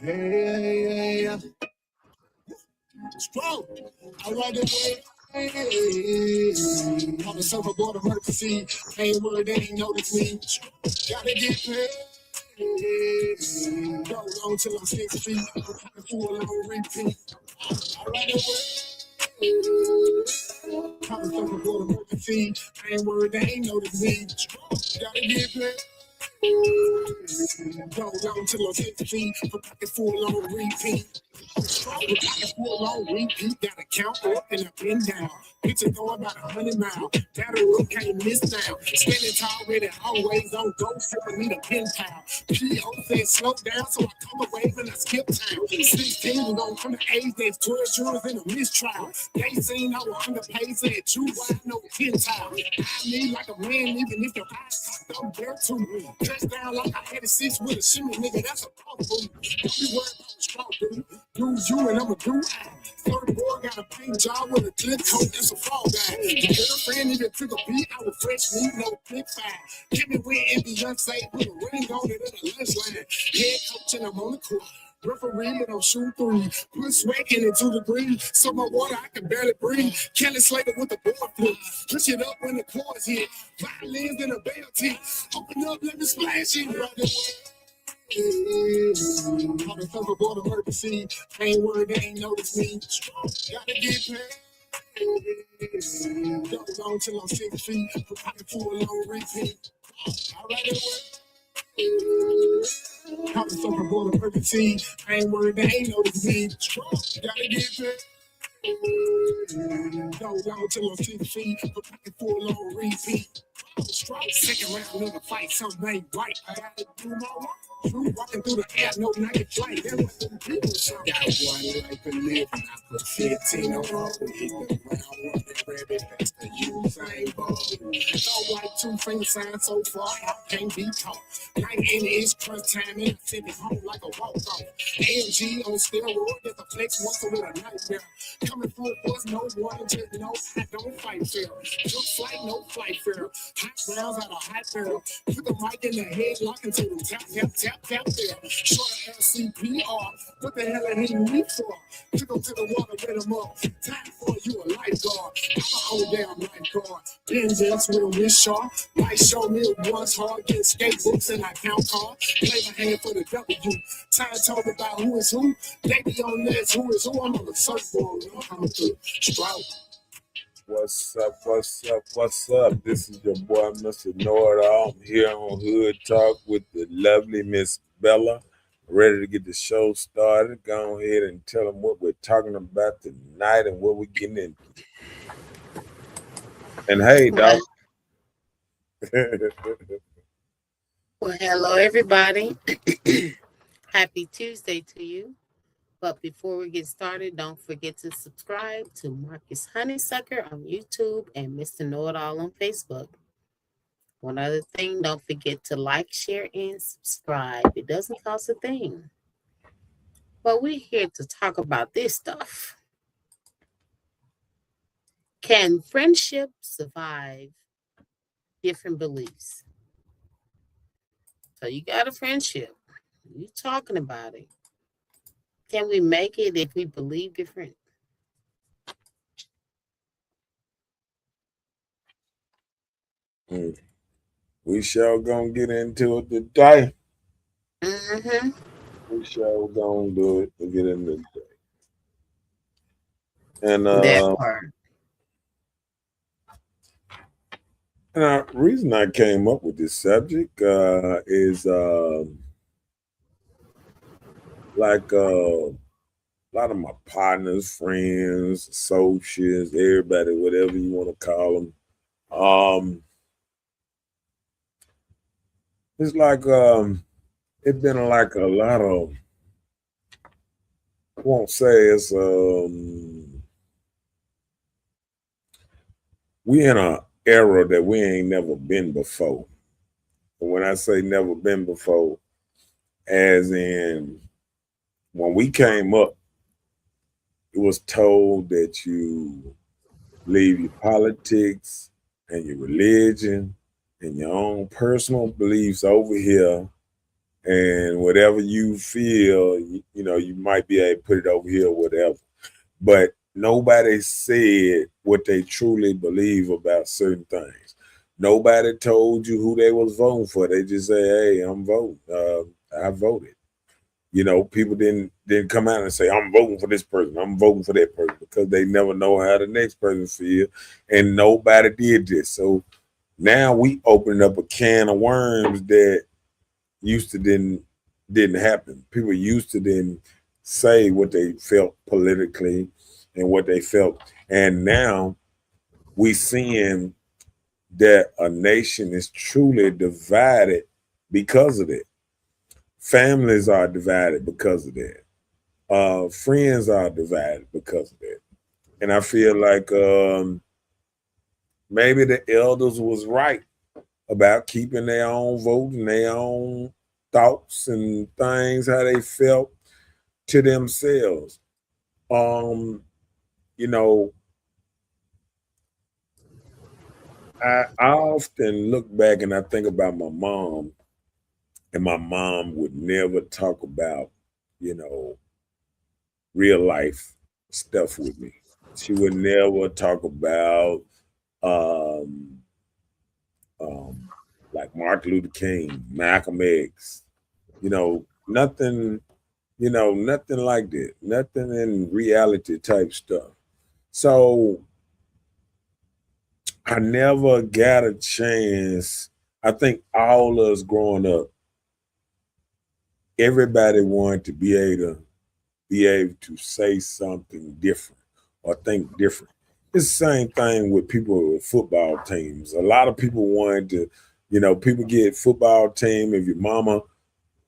Hey, strong. I ride the way. On the surfboard emergency. Ain't worried, they ain't notice me. Gotta get paid. Go long till I'm 6 feet. Full on repeat. I ride the way. On the surfboard emergency. Ain't worried, they ain't notice me. Gotta get paid. Go long till I'm 6 feet. Pocket full on repeat. Full on repeat, gotta count up and up and down. Picture going about 100 miles. Battle room can't miss now. Standing tall with it, always on go, sipping me the pen pal. P.O. said slow down, so I come away and I skip town. 16 was on underage, there's 12 jurors in a mistrial. They seen I was underpaid, said you wide, no 10 tile. I need like a man, even if your eyes don't dare to me. Touchdown like I had a 6 with a shimmy, nigga, that's a problem. Don't be worried about the straw, dude. Use you and I'm a do I. Third boy got a paint job with a clip coat, that's a fall guy. The girlfriend even took a beat, I was fresh meat, no flip five. Hit me with and Beyonce, put a ring on it in the lunch line. Head coach and I'm on the court. Referee, but I'm shooting three. Put sweat in it 2 degrees. So my water, I can barely breathe. Kelly Slater with the board flip. Push it up when the chords hit. Violins and a bell tip. Open up, let me splash it, brother. On the surfboard emergency. Ain't worried, they ain't notice me. Gotta get paid. Go long till I'm 6 feet. Pocket full on repeat. All right, on the surfboard emergency. Ain't worried, they ain't notice me. Gotta get paid. Go long till I'm 6 feet. Pocket full on repeat. Second round of the fight, something ain't right. I gotta do my work. Walking through the air, no night flight. There was some people. Got one life to live, and I put 15 on all. Hit the ground, running rabbit, that's the Usain Bolt. No white 2 finger sign so far, I can't be caught. 9 is crunch time, and I send it home like a walk-off. AMG on steroids, there's a flex muscle with a nightmare. Coming from the force, no one just knows I don't fight fair. Took flight, no flight fair. Hot rounds out of hot barrel. Put the mic in the head, lock into them. Tap, tap, tap, tap there. Short LCPR. What the hell are he weak for? Took him to the water, let him up. Time for you a lifeguard. I'm a whole damn lifeguard. Vengeance with a wrist sharp. Life show me it once hard. Get skate books and I count cards. Play my hand for the W. Time told about who is who. They be on this, who is who. I'm on the surfboard. I'm through. Strout. What's up, what's up, what's up? This is your boy, Mr. Know-It-All. I'm here on Hood Talk with the lovely Miss Bella. Ready to get the show started. Go ahead and tell them what we're talking about tonight and what we're getting into. And hey, dog. Well, hello, everybody. Happy Tuesday to you. But before we get started, don't forget to subscribe to Marcus Honeysucker on YouTube and Mr. Know-It-All on Facebook. One other thing, don't forget to like, share, and subscribe. It doesn't cost a thing. But we're here to talk about this stuff. Can friendship survive different beliefs? So you got a friendship. You're talking about it. Can we make it if we believe different? We sure gonna get into it today. Mm-hmm. We sure gonna do it to get into it today. And that part. And the reason I came up with this subject is like a lot of my partners, friends, associates, everybody, whatever you want to call them. It's like it's been like a lot of, I won't say it's we in a era that we ain't never been before. And when I say never been before, as in when we came up, it was told that you leave your politics and your religion and your own personal beliefs over here and whatever you feel, you might be able to put it over here or whatever. But nobody said what they truly believe about certain things. Nobody told you who they was voting for. They just say, "Hey, I'm voting. I voted." People didn't come out and say, "I'm voting for this person. I'm voting for that person," because they never know how the next person feel, and nobody did this. So now we opening up a can of worms that used to didn't happen. People used to didn't say what they felt politically and what they felt, and now we seeing that a nation is truly divided because of it. Families are divided because of that. Friends are divided because of that. And I feel like maybe the elders was right about keeping their own vote and their own thoughts and things, how they felt to themselves. Um, you know, I often look back and I think about my mom, and my mom would never talk about, you know, real life stuff with me. She would never talk about um, um, like Martin Luther King, Malcolm X, nothing, nothing like that, nothing in reality type stuff. So I never got a chance. I think all of us growing up, everybody wanted to be able to say something different or think different. It's the same thing with people with football teams. A lot of people wanted to, people get football team. If your mama,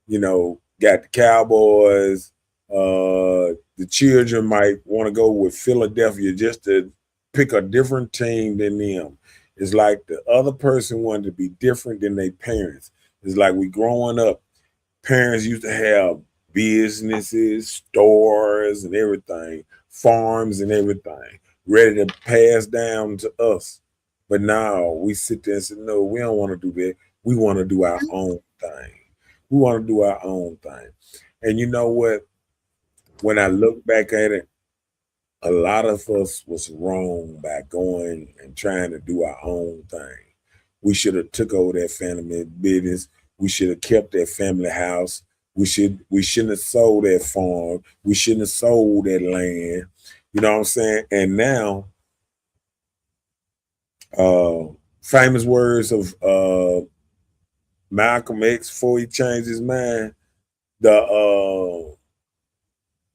got the Cowboys, the children might want to go with Philadelphia just to pick a different team than them. It's like the other person wanted to be different than their parents. It's like we growing up, parents used to have businesses, stores, and everything, farms and everything, ready to pass down to us. But now we sit there and say, no, we don't want to do that. We want to do our own thing. We want to do our own thing. And you know what? When I look back at it, a lot of us was wrong by going and trying to do our own thing. We should have took over that family business. We should have kept that family house. We shouldn't have sold that farm. We shouldn't have sold that land. You know what I'm saying? And now, famous words of Malcolm X before he changed his mind. The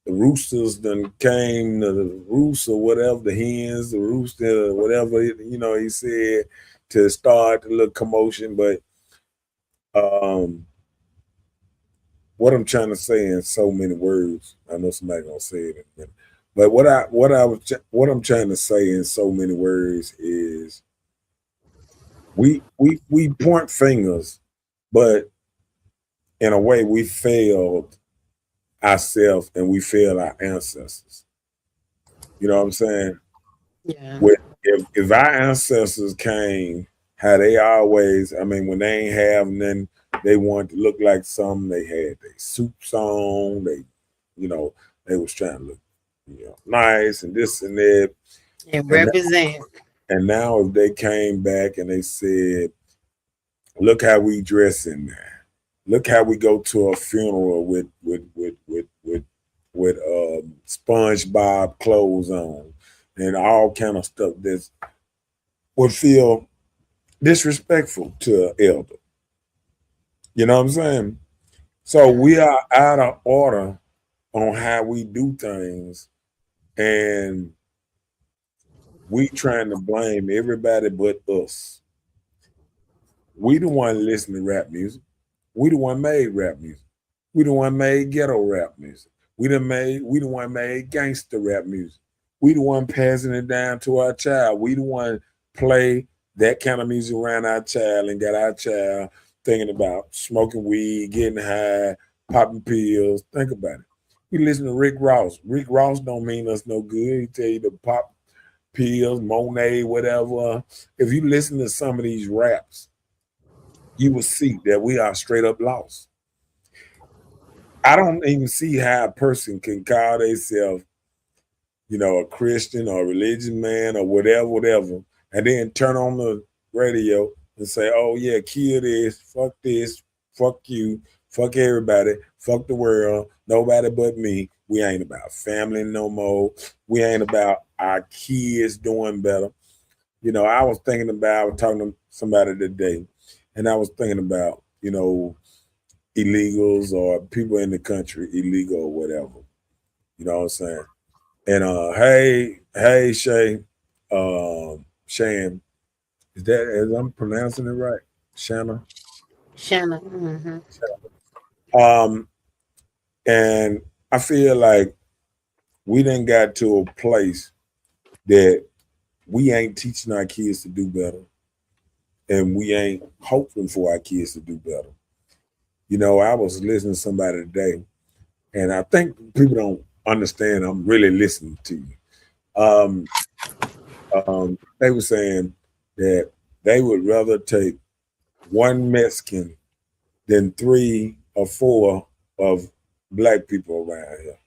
roosters then came, the roost or whatever, the hens, the rooster, whatever, he said to start the little commotion. But um, what I'm trying to say in so many words, I know somebody gonna say it in a minute. But what I'm trying to say in so many words is we point fingers, but in a way we failed ourselves and we failed our ancestors. You know what I'm saying? Yeah. If our ancestors came, how they always, I mean, when they ain't have nothing, they wanted to look like something. They had their suits on. They was trying to look, nice and this and that. And And represent. and now if they came back and they said, "Look how we dress in there. Look how we go to a funeral with SpongeBob clothes on and all kind of stuff that would feel disrespectful to an elder." You know what I'm saying? So we are out of order on how we do things, and we trying to blame everybody but us. We the one listening to rap music. We the one made rap music. We the one made ghetto rap music. We the one made gangster rap music. We the one passing it down to our child. We the one play that kind of music around our child and got our child thinking about smoking weed, getting high, popping pills. Think about it. We listen to Rick Ross. Rick Ross don't mean us no good. He tell you to pop pills, Monet, whatever. If you listen to some of these raps, you will see that we are straight up lost. I don't even see how a person can call themselves, a Christian or a religious man or whatever, and then turn on the radio and say, "Oh yeah, kill this, fuck you, fuck everybody, fuck the world, nobody but me." We ain't about family no more. We ain't about our kids doing better. I was thinking about, I was talking to somebody today, and I was thinking about, illegals or people in the country, illegal or whatever. You know what I'm saying? And hey, Shay, Shan, is I'm pronouncing it right? Shanna. Shanna. Hmm. Um, and I feel like we done got to a place that we ain't teaching our kids to do better, and we ain't hoping for our kids to do better. I was listening to somebody today, and I think people don't understand I'm really listening to you. They were saying that they would rather take one Mexican than 3 or 4 of black people around here,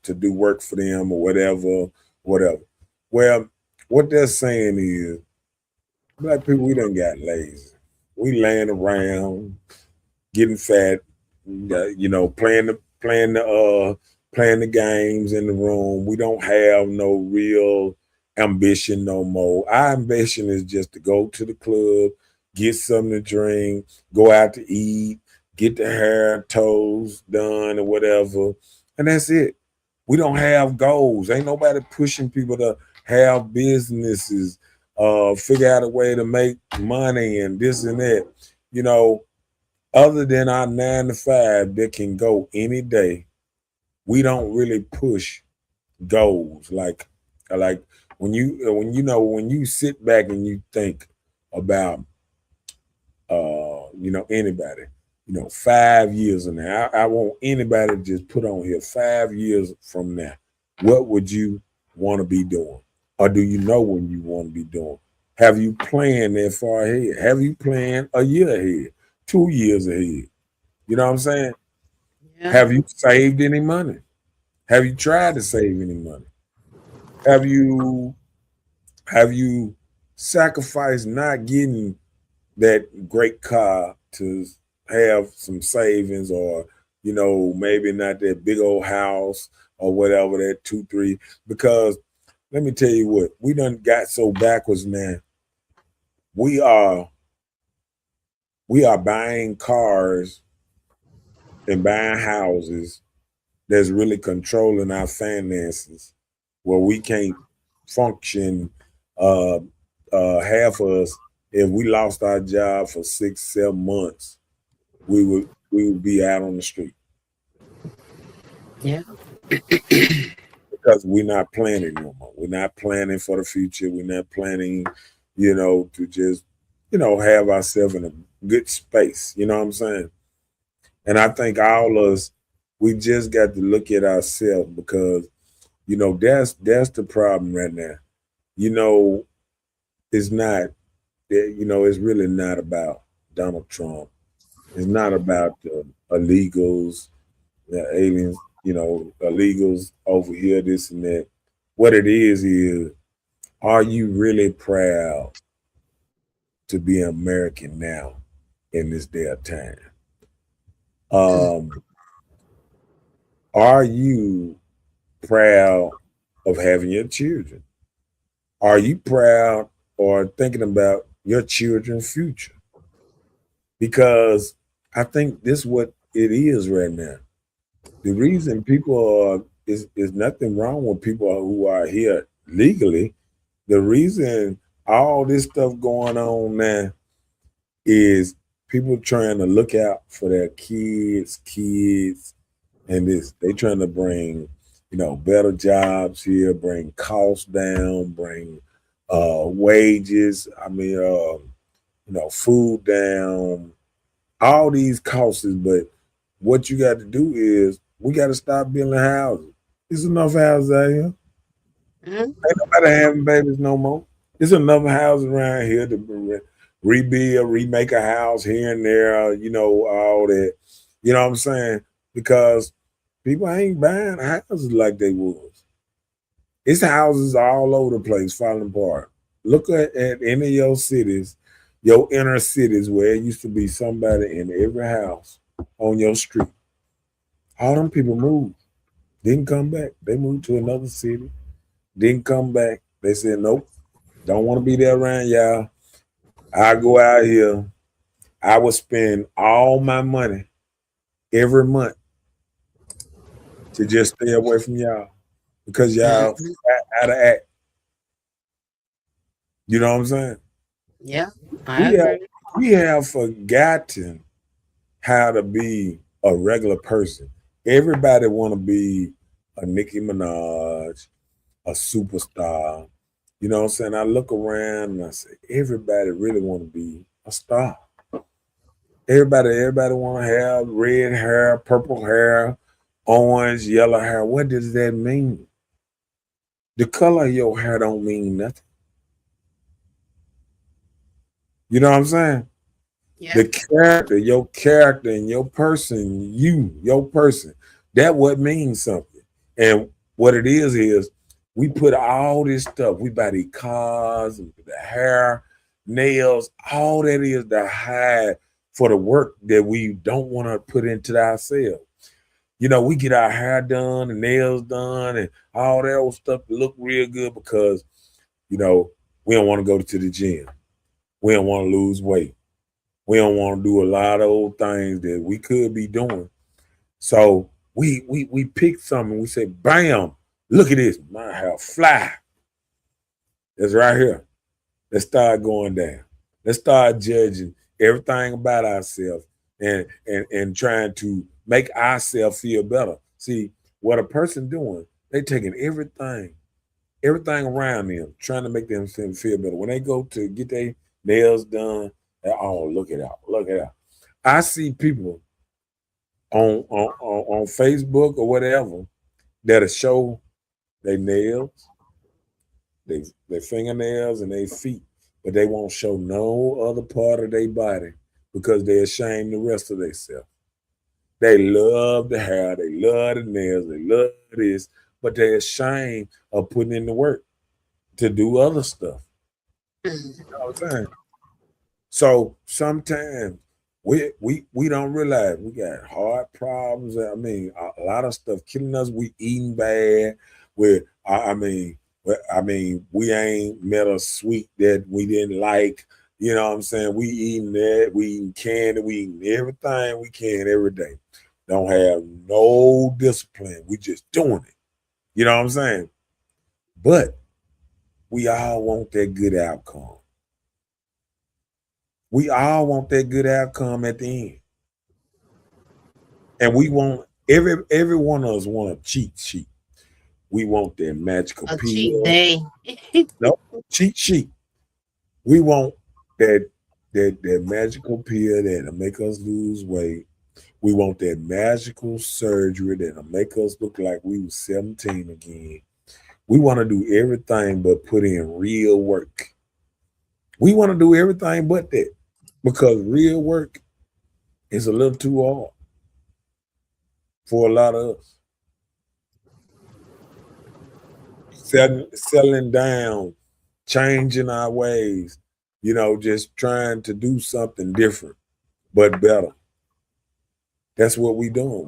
to do work for them or whatever. Well, what they're saying is black people, we done got lazy. We laying around, getting fat, playing the games in the room. We don't have no real ambition no more. Our ambition is just to go to the club, get something to drink, go out to eat, get the hair, toes done or whatever. And that's it. We don't have goals. Ain't nobody pushing people to have businesses, figure out a way to make money and this and that. Other than our 9 to 5 that can go any day, we don't really push goals like when you sit back and you think about anybody, 5 years from now. I want anybody to just put on here 5 years from now. What would you want to be doing? Or do you know when you want to be doing? Have you planned that far ahead? Have you planned a year ahead, 2 years ahead? You know what I'm saying? Yeah. Have you saved any money? Have you tried to save any money? Have you sacrificed not getting that great car to have some savings, or maybe not that big old house or whatever, that 2 3? Because let me tell you what, we done got so backwards now. We are buying cars and buying houses that's really controlling our finances, where we can't function. uh Half of us, if we lost our job for 6 7 months, we would be out on the street Yeah. because we're not planning no more. We're not planning for the future. We're not planning, to just, have ourselves in a good space. You know what I'm saying? And I think all of us, we just got to look at ourselves, because that's the problem right now. You know, it's not it's really not about Donald Trump. It's not about the illegals, the aliens, illegals over here, this and that. What it is, are you really proud to be an American now in this day of time? Um, are you proud of having your children? Are you proud or thinking about your children's future? Because I think this is what it is right now. The reason people is nothing wrong with people who are here legally. The reason all this stuff going on now is people trying to look out for their kids, and this they trying to bring, better jobs here, bring costs down, bring wages. I mean, food down, all these costs. But what you got to do is we got to stop building houses. There's enough houses out here. Mhm. Ain't nobody having babies no more. There's enough houses around here to rebuild, remake a house here and there. All that. You know what I'm saying? because people ain't buying houses like they was. It's houses all over the place falling apart. Look at any of your cities, your inner cities where it used to be somebody in every house on your street. All them people moved, didn't come back. They moved to another city, didn't come back. They said, nope, don't want to be there around y'all. I go out here. I would spend all my money every month to just stay away from y'all because y'all Mhm. out of act. You know what I'm saying? Yeah, I We have agree. we have forgotten how to be a regular person. Everybody want to be a Nicki Minaj, a superstar. You know what I'm saying? I look around and I say, everybody really want to be a star. Everybody want to have red hair, purple hair, orange, yellow hair. What does that mean? The color of your hair don't mean nothing. You know what I'm saying? Yeah. The character, your character and your person, your person, that what means something. And what it is we put all this stuff, we buy the cars, the hair, nails, all that is to hide for the work that we don't want to put into ourselves. You know, we get our hair done and nails done and all that old stuff to look real good because, you know, we don't want to go to the gym. We don't want to lose weight. We don't want to do a lot of old things that we could be doing. So we pick something. We say, bam, look at this. My hair fly. It's right here. Let's start going down. Let's start judging everything about ourselves and trying to make ourselves feel better. See, what a person doing, they taking everything around them, trying to make them feel better. When they go to get their nails done, they, oh, look it out, look it out. I see people on Facebook or whatever that'll show their nails, their fingernails, and their feet, but they won't show no other part of their body because they're ashamed the rest of themselves. They love the hair, they love the nails, they love this, but they're ashamed of putting in the work to do other stuff. Mhm. You know what I'm saying? So sometimes we don't realize we got heart problems. I mean, a lot of stuff killing us. We eating bad. I mean, we ain't met a sweet that we didn't like. You know what I'm saying? We eating that. We eating candy. We eating everything we can every day. Don't have no discipline. We just doing it. You know what I'm saying? But we all want that good outcome. We all want that good outcome at the end. And we want every one of us want a cheat sheet. We want that magical A cheat pill. day. No cheat sheet. We want that that magical pill that'll make us lose weight. We want that magical surgery that'll make us look like we was 17 again. We want to do everything but put in real work. We want to do everything but that because real work is a little too hard for a lot of us. Settling down, changing our ways, just trying to do something different but better. That's what we doing.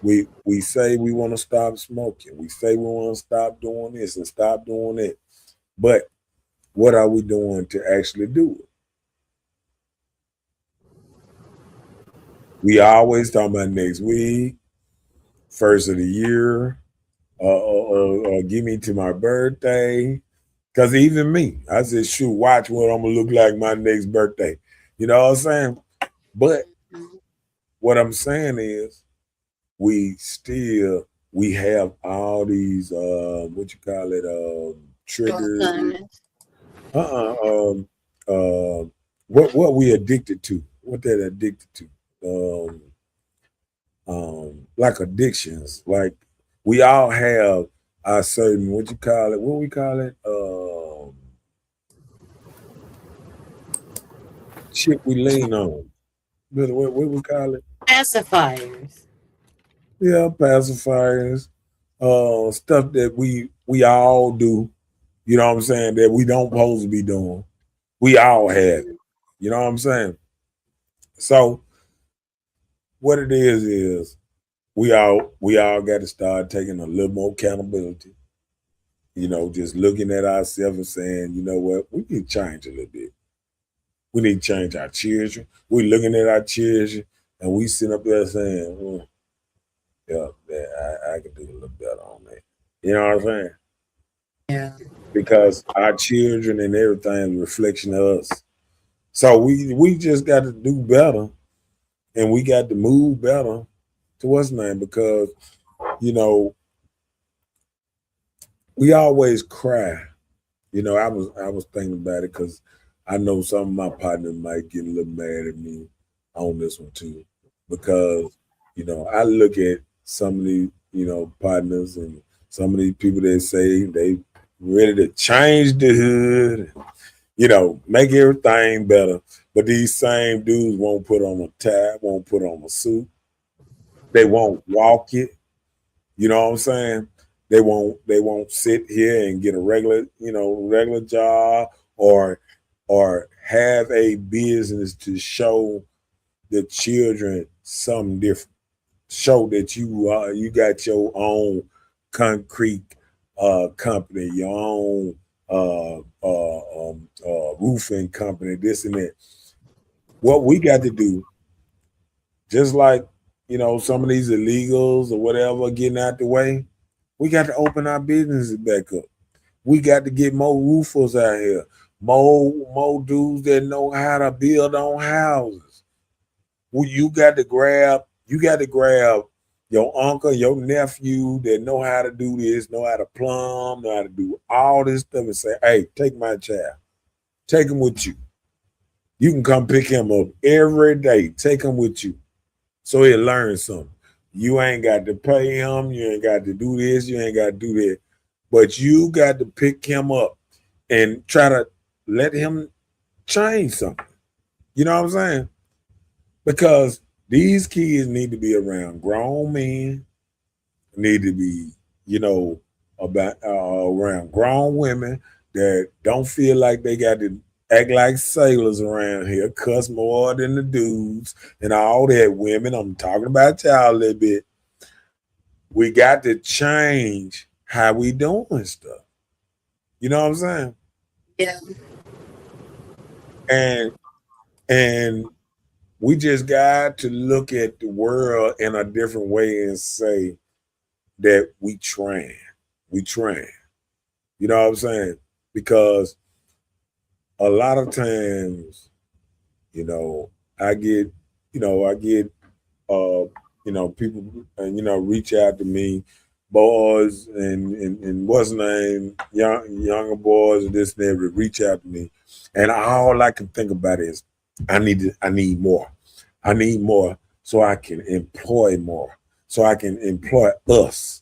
We say we want to stop smoking. We say we want to stop doing this and stop doing it. But what are we doing to actually do it? We always talking about next week, first of the year, give me to my birthday. Because even me, I said, shoot, watch what I'm going to look like my next birthday. You know what I'm saying? But Mhm. what I'm saying is, we have all these, what you call it, triggers. Shortcomings. Uh-uh. What we addicted to, what that addicted to. Like addictions. Like we all have a certain, what you call it, what we call it, shit we lean on. What we call it? Pacifiers. Yeah, pacifiers, stuff that we all do. You know what I'm saying? That we don't supposed to be doing. We all have it. You know what I'm saying? So what it is we all got to start taking a little more accountability. You know, just looking at ourselves and saying, you know what, we need to change a little bit. We need to change our children. We looking at our children and we sitting up there saying, yeah, I can do a little better on that. You know what I'm saying? Yeah. Because our children and everything is a reflection of us. So we just got to do better and we got to move better to what's name because you know we always cry. You know, I was thinking about it because I know some of my partners might get a little mad at me on this one too, because I look at some of these partners and some of these people that say they ready to change the hood, make everything better, but these same dudes won't put on a tie, won't put on a suit, they won't walk it. You know what I'm saying? They won't sit here and get a regular job or have a business to show the children something different. Show that you got your own concrete company, your own roofing company, this and that. What we got to do, just like some of these illegals or whatever getting out the way, we got to open our businesses back up. We got to get more roofers out here, more dudes that know how to build on houses. Well, you got to grab your uncle, your nephew that know how to do this, know how to plumb, know how to do all this stuff, and say, "Hey, take my child, take him with you. You can come pick him up every day. Take him with you." So he learns something. You ain't got to pay him. You ain't got to do this. You ain't got to do that. But you got to pick him up and try to let him change something. You know what I'm saying? Because these kids need to be around grown men, need to be, about around grown women that don't feel like they got to act like sailors around here, cuss more than the dudes and all that. Women, I'm talking about y'all a little bit. We got to change how we doing stuff. You know what I'm saying? Yeah. And we just got to look at the world in a different way and say that we train. We train. You know what I'm saying? Because a lot of times, I get, people, reach out to me, boys and what's the name, younger boys and this and that reach out to me, and all I can think about is, I need more. I need more so I can employ more, so I can employ us.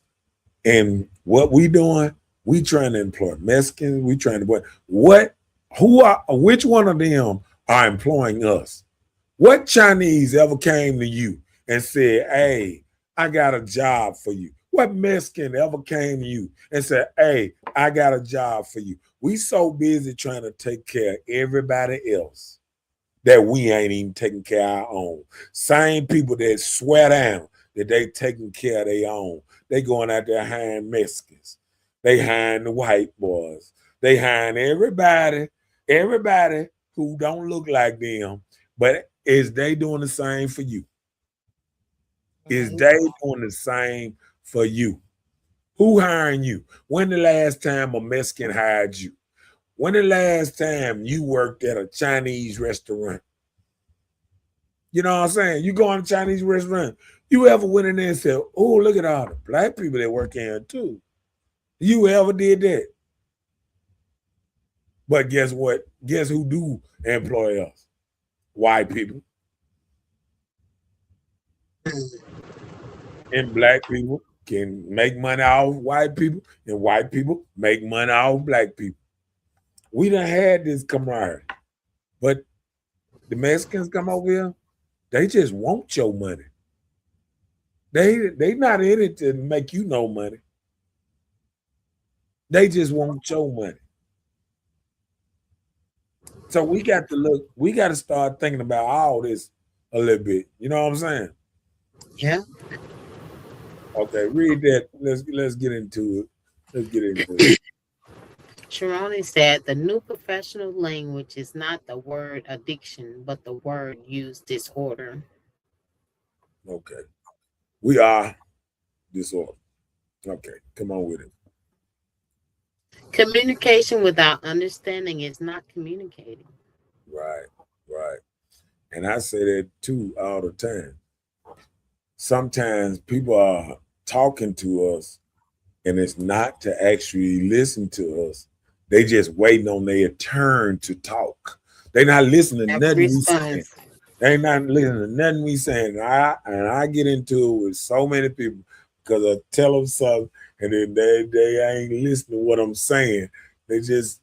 And what we doing? We trying to employ Mexicans. We trying to which one of them are employing us? What Chinese ever came to you and said, "Hey, I got a job for you"? What Mexican ever came to you and said, "Hey, I got a job for you"? We so busy trying to take care of everybody else that we ain't even taking care of our own. Same people that swear down that they taking care of their own. They going out there hiring Mexicans. They hiring the white boys. They hiring everybody who don't look like them. But is they doing the same for you? Is they doing the same for you? Who hiring you? When the last time a Mexican hired you? When the last time you worked at a Chinese restaurant? You know what I'm saying? You go on a Chinese restaurant. You ever went in there and said, "Oh, look at all the black people that work in here too"? You ever did that? But guess what? Guess who do employ us? White people. And black people can make money off white people, and white people make money off black people. We done had this camaraderie. But the Mexicans come over here, they just want your money. They not in it to make you no money. They just want your money. So we got to look, we got to start thinking about all this a little bit. You know what I'm saying? Yeah. Okay, read that. Let's get into it. Let's get into it. Sharoni said the new professional language is not the word addiction, but the word use disorder. Okay. We are disorder. Okay, come on with it. Communication without understanding is not communicating. Right, right. And I say that too all the time. Sometimes people are talking to us and it's not to actually listen to us. They just waiting on their turn to talk. They not listening to nothing we saying. They not listening to nothing we saying. I get into it with so many people because I tell them something and then they ain't listening to what I'm saying. They just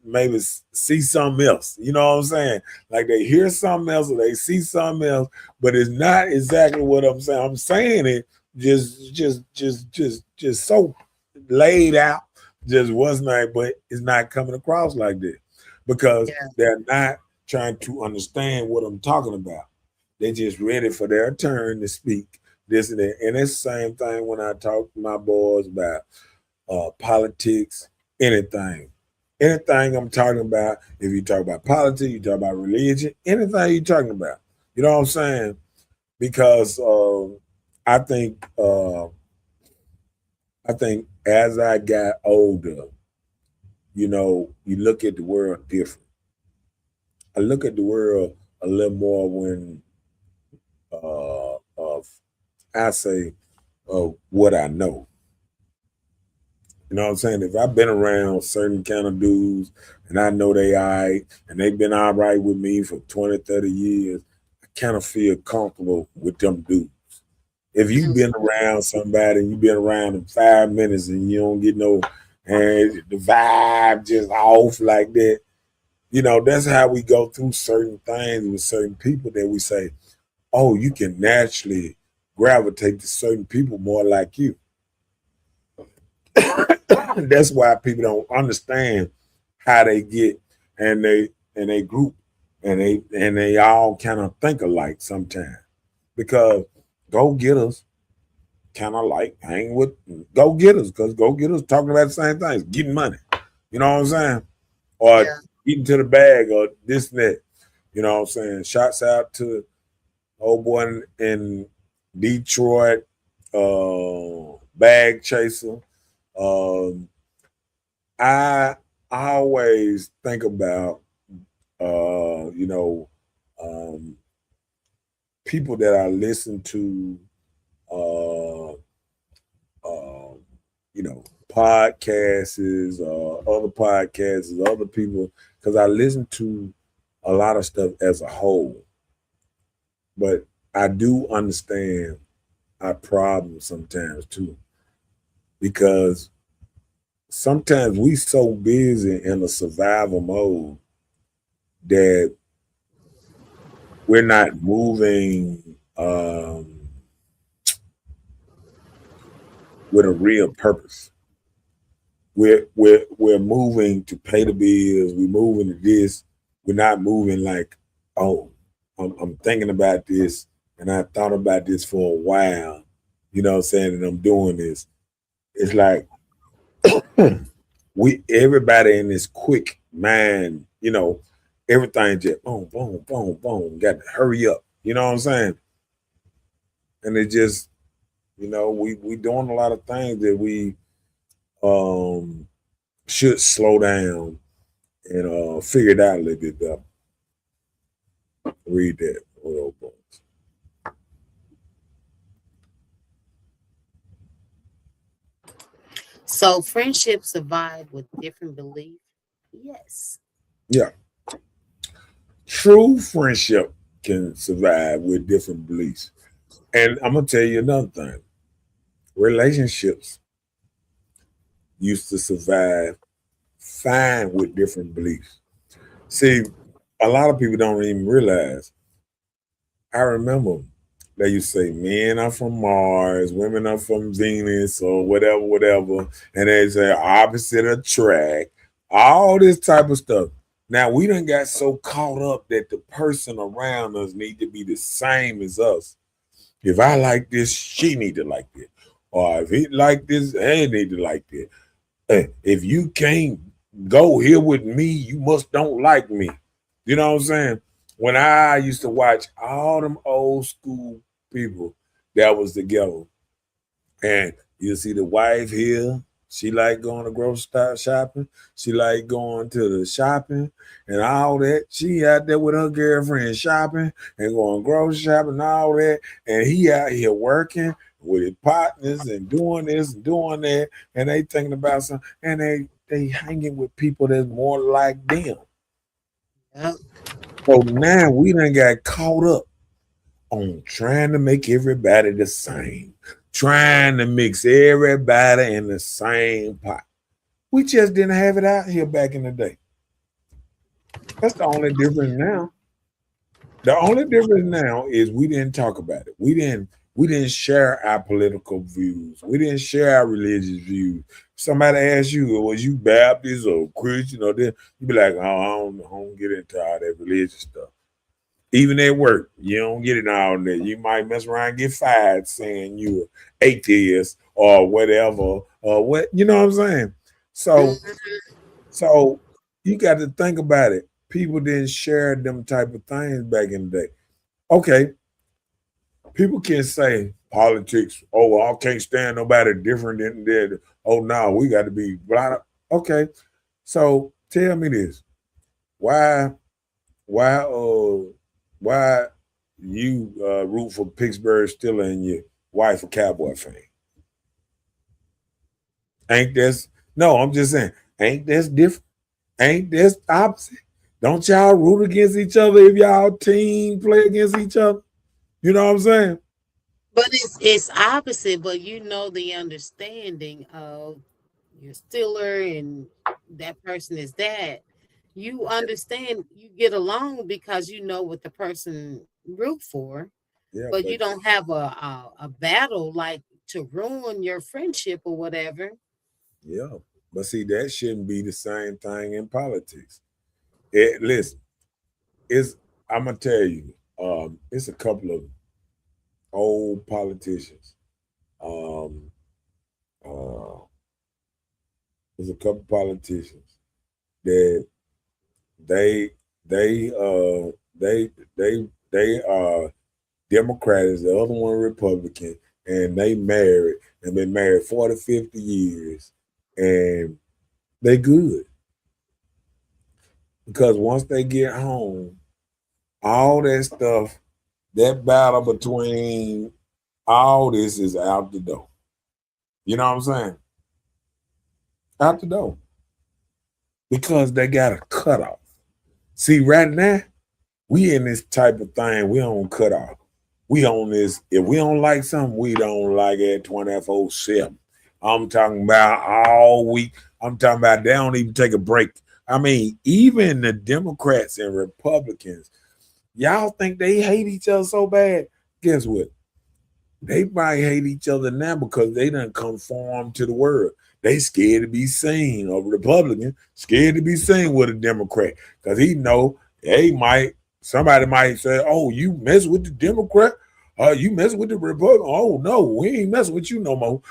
maybe see something else. You know what I'm saying? Like they hear something else or they see something else, but it's not exactly what I'm saying. I'm saying it just so laid out, just wasn't like, but it's not coming across like this because they're not trying to understand what I'm talking about. They just ready for their turn to speak this and that. And it's the same thing when I talk to my boys about politics, anything. Anything I'm talking about, if you talk about politics, you talk about religion, anything you're talking about. You know what I'm saying? Because I think as I got older, you know, you look at the world different. I look at the world a little more when I say what I know. You know what I'm saying? If I've been around certain kind of dudes and I know they all right and they've been all right with me for 20, 30 years, I kind of feel comfortable with them dudes. If you've been around somebody and you've been around them 5 minutes and you don't get no, and the vibe just off like that, you know, that's how we go through certain things with certain people that we say, oh, you can naturally gravitate to certain people more like you. That's why people don't understand how they get and they group and they all kind of think alike sometimes because go getters kind of like hang with go getters because go getters talking about the same things, getting money. You know what I'm saying? Or getting to the bag or this and that. You know what I'm saying? Shouts out to old boy in Detroit, bag chaser. I always think about you know, people that I listen to you know, podcasts, other podcasts, other people, because I listen to a lot of stuff as a whole. But I do understand our problems sometimes too, because sometimes we so busy in a survival mode that we're not moving with a real purpose. We're moving to pay the bills. We're moving to this. We're not moving like, oh, I'm thinking about this, and I thought about this for a while. You know what I'm saying? And I'm doing this. It's like we everybody in this quick mind, you know, everything just boom, boom, boom, boom. Got to hurry up. You know what I'm saying? And it just, you know, we doing a lot of things that we should slow down and figure it out a little bit better. Read that. Hold on. So friendships survive with different beliefs. Yes. Yeah. True friendship can survive with different beliefs. And I'm gonna tell you another thing. Relationships used to survive fine with different beliefs. See, a lot of people don't even realize. I remember They used to say men are from Mars, women are from Venus, or whatever, whatever. And they say opposite attract, all this type of stuff. Now we done got so caught up that the person around us need to be the same as us. If I like this, she need to like it. Or if he like this, they need to like it. If you can't go here with me, you must don't like me. You know what I'm saying? When I used to watch all them old school people that was together, and you see the wife here, she like going to grocery store shopping. She like going to the shopping and all that. She out there with her girlfriend shopping and going grocery shopping and all that. And he out here working with his partners and doing this and doing that. And they thinking about something. And they hanging with people that's more like them. Yep. So now we done got caught up on trying to make everybody the same, trying to mix everybody in the same pot. We just didn't have it out here back in the day. That's the only difference now. The only difference now is we didn't talk about it. We didn't share our political views. We didn't share our religious views. Somebody asked you, was you Baptist or Christian or this? You be like, oh, I don't get into all that religious stuff. Even at work, you don't get it all there. You might mess around and get fired saying you're atheist or whatever, or what, you know what I'm saying? So you got to think about it. People didn't share them type of things back in the day. Okay, people can say politics, oh, well, I can't stand nobody different than that. Oh no, we got to be blah. Okay. So tell me this. Why why why you root for Pittsburgh Steelers and your wife a Cowboy fan? Ain't this no, I'm just saying, ain't this different? Ain't this opposite? Don't y'all root against each other if y'all team play against each other? You know what I'm saying? But it's opposite, but you know the understanding of your stiller and that person is that. You understand you get along because you know what the person root for, Yeah, but but you don't have a battle like to ruin your friendship or whatever. yeah. But see, that shouldn't be the same thing in politics. Listen, it's I'm gonna tell you, it's a couple of old politicians. Um, uh, there's a couple politicians that they they uh they are Democrats, the other one Republican, and they married and been married 40, 50 years, and they good because once they get home, all that stuff, that battle between all this is out the door. You know what I'm saying? Out the door because they got a cutoff. See, right now we in this type of thing. We on cutoff. We on this. If we don't like something, we don't like it 24/7. I'm talking about all week. I'm talking about they don't even take a break. I mean, even the Democrats and Republicans, y'all think they hate each other so bad. Guess what? They might hate each other now because they done conform to the world. They scared to be seen. A Republican scared to be seen with a Democrat because he know they might. Somebody might say, "Oh, you mess with the Democrat? You mess with the Republican? Oh no, we ain't messing with you no more."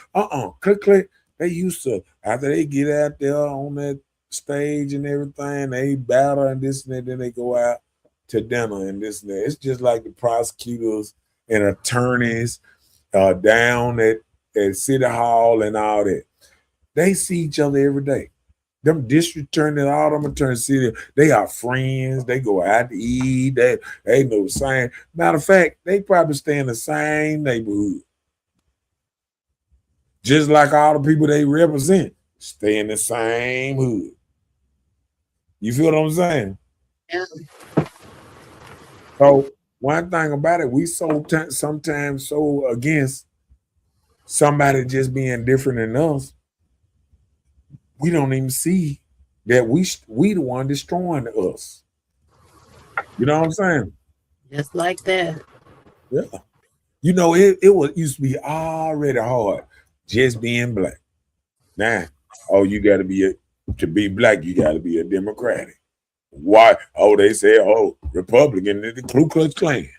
Click click. They used to after they get out there on that stage and everything, they battle and this and that. Then they go out to dinner and this and that. It's just like the prosecutors and attorneys down at City Hall and all that. They see each other every day. Them district attorneys, all them attorneys, city, they are friends. They go out to eat. They know the same. Matter of fact, they probably stay in the same neighborhood. Just like all the people they represent stay in the same hood. You feel what I'm saying? Yeah. So one thing about it, we sometimes so against somebody just being different than us, we don't even see that we the one destroying us. You know what I'm saying? Just like that. Yeah. You know, it was used to be already hard just being black. Now, oh, you got to to be black, you got to be a Democratic. Why? Oh, they say, oh, Republican, the Ku Klux Klan.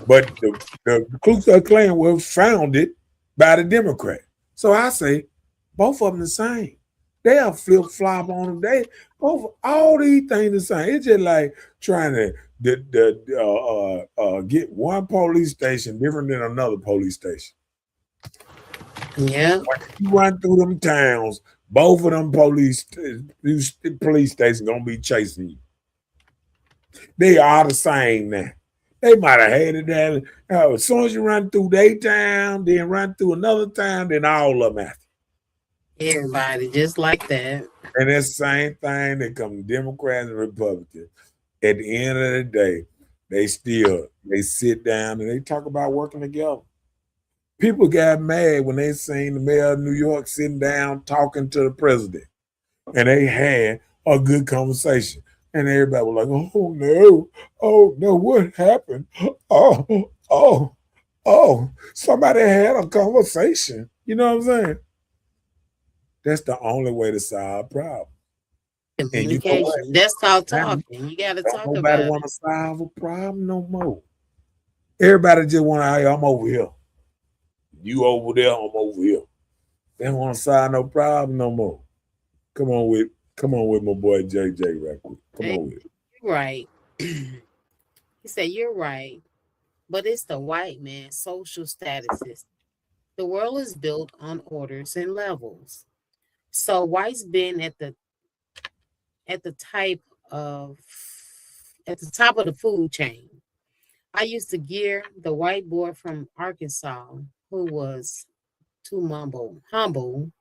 But the Ku Klux Klan was founded by the Democrat. So I say, both of them the same. They are flip flop on them. They both all these things the same. It's just like trying to get one police station different than another police station. Yeah. When you run through them towns, both of them police stations gonna be chasing you. They are the same now. They might have had it there. As soon as you run through their town, then run through another town, then all of them after. Everybody just like that. And that same thing, they come Democrats and Republicans. At the end of the day, they sit down and they talk about working together. People got mad when they seen the mayor of New York sitting down talking to the president. And they had a good conversation. And everybody was like, oh no, what happened? Oh, somebody had a conversation. You know what I'm saying? That's the only way to solve problems. And you know what? That's called talking. You got to talk nobody about want to solve a problem no more. Everybody just want to, hey, I'm over here. You over there, I'm over here. They don't want to solve no problem no more. Come on with my boy JJ right quick. Come on with it. You're right. He said, you're right. But it's the white man's social status system. The world is built on orders and levels. So whites been at the top of the food chain. I used to gear the white boy from Arkansas who was too humble.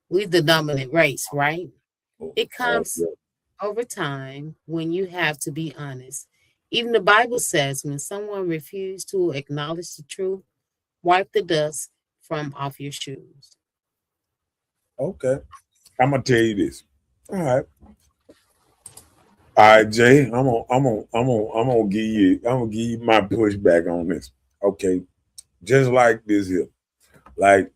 We the dominant race, right? It comes over time when you have to be honest. Even the Bible says when someone refuses to acknowledge the truth, wipe the dust from off your shoes. Okay. I'm gonna tell you this. All right. All right, Jay. I'm gonna give you my pushback on this. Okay. Just like this here. Like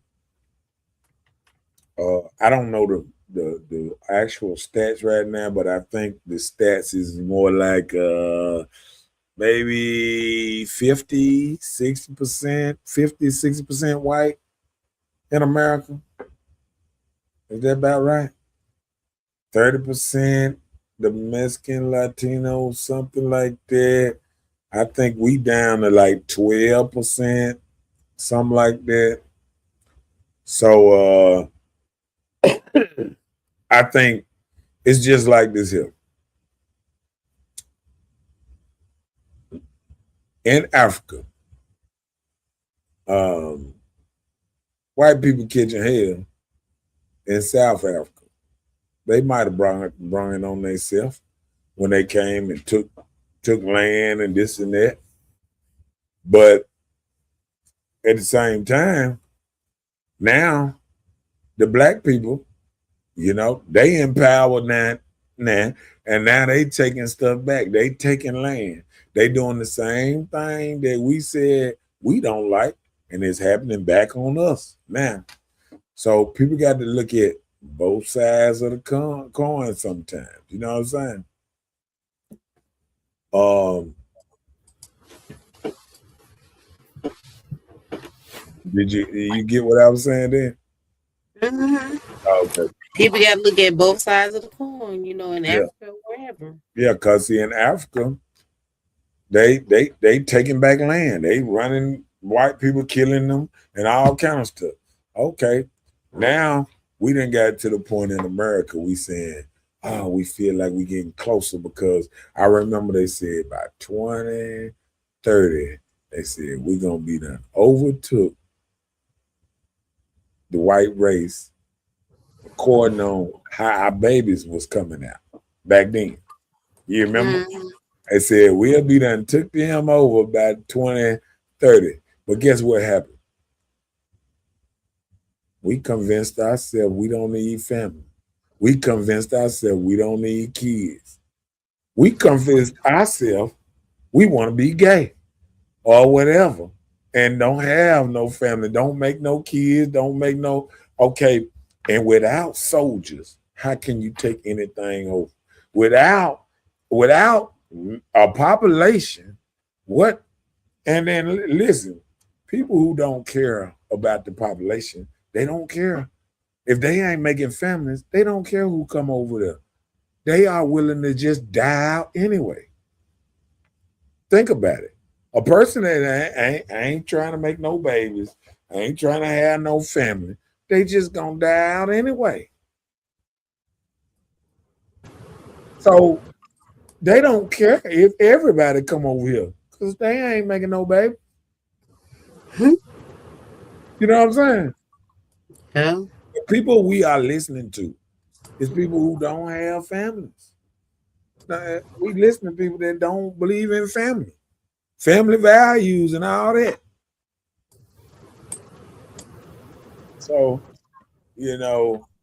I don't know the actual stats right now, but I think the stats is more like maybe 50, 60%, 50, 60% white in America. Is that about right? 30% the Mexican, Latino, something like that. I think we down to like 12%, something like that. So I think it's just like this here. In Africa, white people catching hell in South Africa. They might have brought it on themselves when they came and took land and this and that. But at the same time, now the black people, you know, they empowered now, and now they taking stuff back. They taking land. They doing the same thing that we said we don't like, and it's happening back on us now. So people got to look at both sides of the coin sometimes. You know what I'm saying? Did you get what I was saying then? Mm-hmm. Okay. People got to look at both sides of the coin, you know, in Africa, wherever. Yeah, because in Africa, they taking back land. They running white people, killing them, and all kind of stuff. Okay. Now we done got to the point in America we saying, oh, we feel like we getting closer because I remember they said by 2030, they said we're gonna be done overtook the white race according on how our babies was coming out back then. You remember? Mm-hmm. They said we'll be done took them over by 2030. But guess what happened? We convinced ourselves we don't need family. We convinced ourselves we don't need kids. We convinced ourselves we want to be gay. or whatever, and don't have no family, don't make no kids, don't make no okay. And without soldiers, how can you take anything over? Without without a population, what? And then listen, people who don't care about the population, they don't care. If they ain't making families, they don't care who come over there. They are willing to just die out anyway. Think about it. A person that ain't trying to make no babies, ain't trying to have no family, they just gonna die out anyway. So they don't care if everybody come over here because they ain't making no baby. You know what I'm saying? Yeah. The people we are listening to is people who don't have families. Now, we listen to people that don't believe in family values, and all that. So,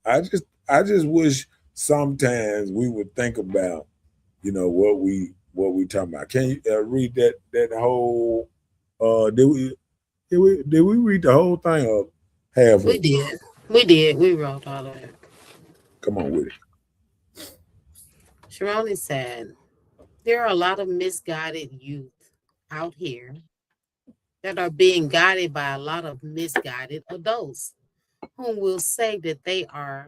I just wish sometimes we would think about, what we talking about. Can you read that whole? Did we read the whole thing or half of We it? did. We did. We wrote all of that. Come on with it. Sharoni said, there are a lot of misguided youth out here that are being guided by a lot of misguided adults who will say that they are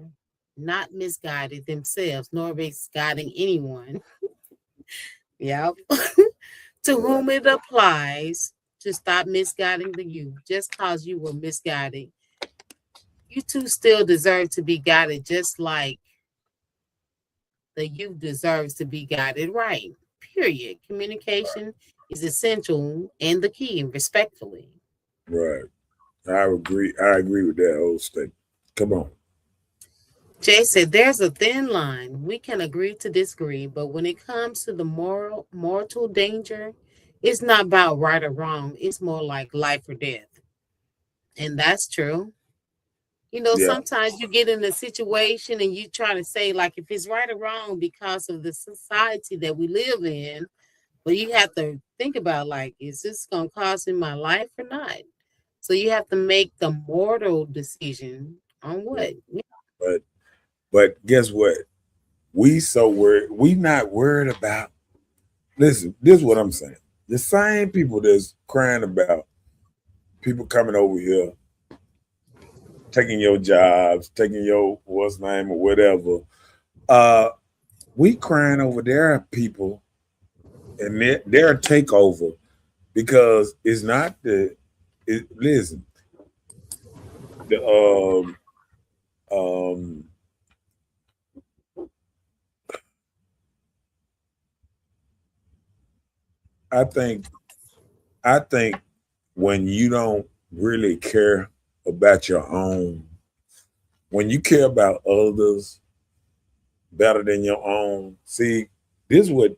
not misguided themselves nor misguiding anyone. Yep. To Right. whom it applies to stop misguiding the youth just cause you were misguided. You too still deserve to be guided just like the youth deserves to be guided right. Period. Communication is essential and the key, respectfully. Right. I agree with that whole statement. Come on. Jay said there's a thin line. We can agree to disagree, but when it comes to the mortal danger, it's not about right or wrong. It's more like life or death. And that's true. Yeah. Sometimes you get in a situation and you try to say, like, if it's right or wrong because of the society that we live in, but you have to think about, like, is this going to cost me my life or not? So you have to make the mortal decision on what? But but guess what? We not worried about. Listen, this is what I'm saying. The same people that's crying about people coming over here, taking your jobs, taking your what's name or whatever. Uh, we crying over their people and their takeover because it's not listen, the um I think I think when you don't really care about your own, when you care about others better than your own, see, this what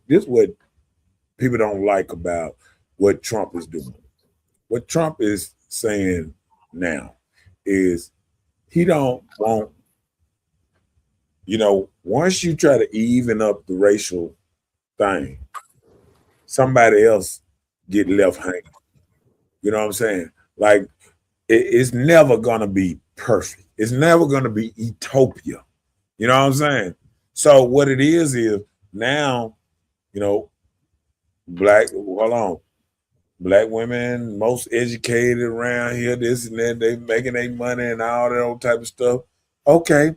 people don't like about what Trump is doing. What Trump is saying now is he don't want, once you try to even up the racial thing, somebody else get left hanging. You know what I'm saying? Like it's never gonna be perfect. It's never gonna be utopia. You know what I'm saying? So what it is now, you know, hold on, black women, most educated around here, this and that, they making their money and all that old type of stuff. Okay,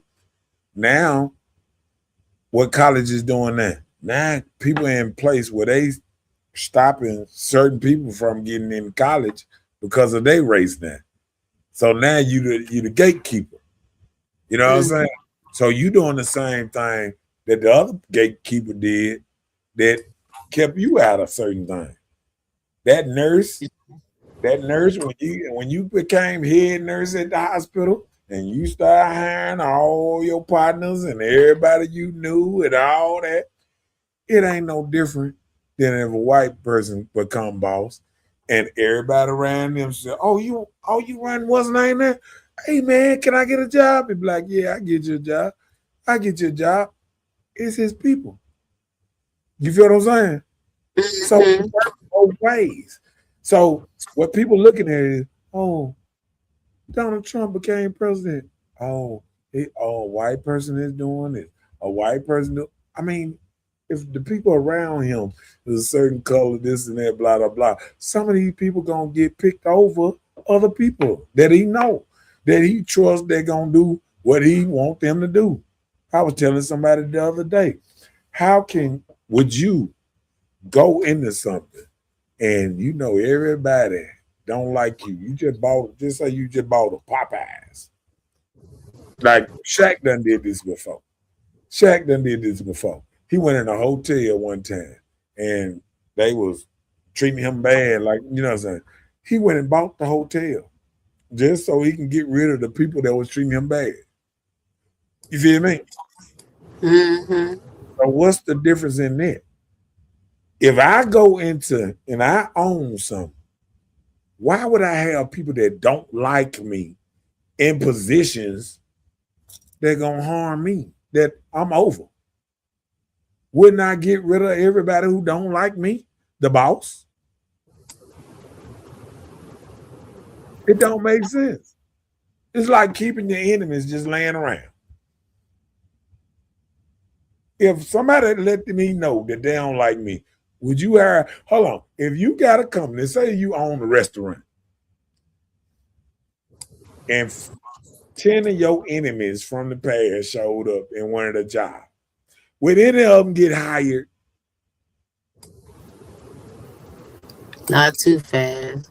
now what college is doing that? Now people in place where they stopping certain people from getting in college because of their race now. So now you the gatekeeper. You know what I'm saying? So you doing the same thing that the other gatekeeper did that kept you out of certain things. That nurse, when you became head nurse at the hospital and you started hiring all your partners and everybody you knew and all that, it ain't no different than if a white person become boss and everybody around them say, "Oh, you run what's name there? Hey man, can I get a job?" And be like, "Yeah, I get you a job. I get you a job." It's his people. You feel what I'm saying? So it Mhm. works both ways. So what people looking at is, oh, Donald Trump became president. Oh, a white person is doing it. A white person. I mean, if the people around him is a certain color, this and that, blah blah blah. Some of these people gonna get picked over other people that he know, that he trusts. They're gonna do what he want them to do. I was telling somebody the other day, how would you go into something and you know everybody don't like you? You just say you just bought a Popeyes. Like Shaq done did this before. Shaq done did this before. He went in a hotel one time and they was treating him bad, like you know what I'm saying. He went and bought the hotel just so he can get rid of the people that was treating him bad. You feel me? Mm-hmm. So what's the difference in that? If I go into and I own something, why would I have people that don't like me in positions that gonna harm me, that I'm over? Wouldn't I get rid of everybody who don't like me, the boss? It don't make sense. It's like keeping your enemies just laying around. If somebody let me know that they don't like me, would you hire? Hold on. If you got a company, say you own a restaurant, and 10 of your enemies from the past showed up and wanted a job, would any of them get hired? Not too fast.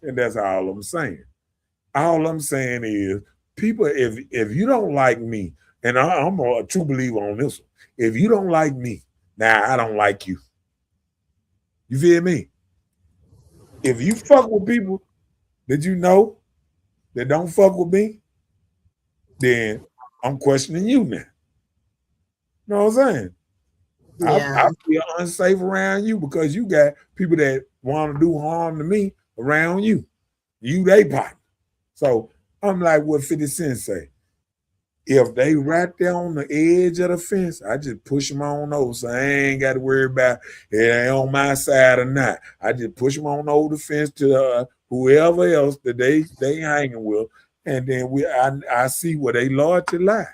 And that's all I'm saying. All I'm saying is, people, if you don't like me, and I'm a true believer on this one, if you don't like me, now I don't like you. You feel me? If you fuck with people that you know that don't fuck with me, then I'm questioning you now. You know what I'm saying? Yeah. I feel unsafe around you because you got people that want to do harm to me around you. You they partner. So I'm like what 50 Cent say. If they right there on the edge of the fence, I just push them on over. So I ain't got to worry about it ain't on my side or not. I just push them on over the fence to whoever else that they hanging with, and then I see where they loyalty lie.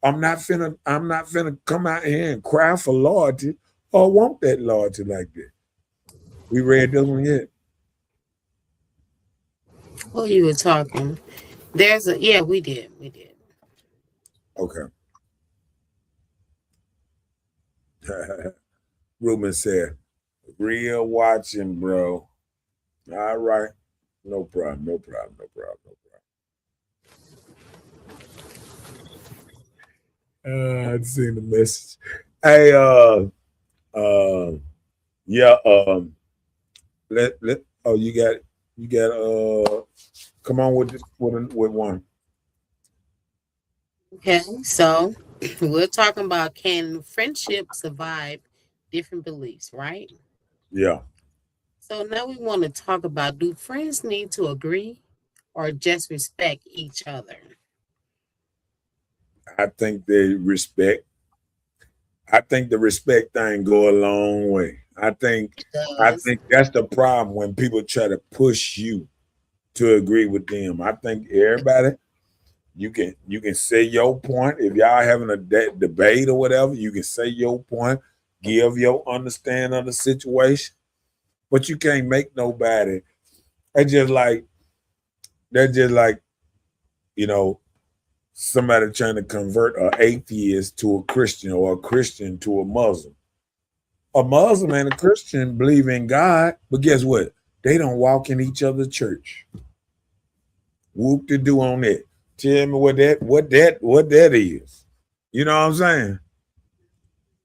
I'm not finna come out here and cry for loyalty or want that loyalty like that. We read this one yet? Oh, you were talking. Yeah, we did. We did. Okay. Ruben said, real watching, bro. All right. No problem. No problem. No problem. No problem. I'd seen the message. Hey, yeah, oh, you got come on with one. Okay, so we're talking about can friendship survive different beliefs, right? Yeah. So now we want to talk about, do friends need to agree or just respect each other? I think they respect. I think the respect thing go a long way. I think It I does. think that's the problem when people try to push you to agree with them. I think everybody you can say your point. If y'all having a debate or whatever, you can say your point, give your understanding of the situation, but you can't make nobody. That's just like you know somebody trying to convert an atheist to a Christian or a Christian to a Muslim. A Muslim and a Christian believe in God, but guess what? They don't walk in each other's church. Whoop to do on that. Tell me what that is. You know what I'm saying?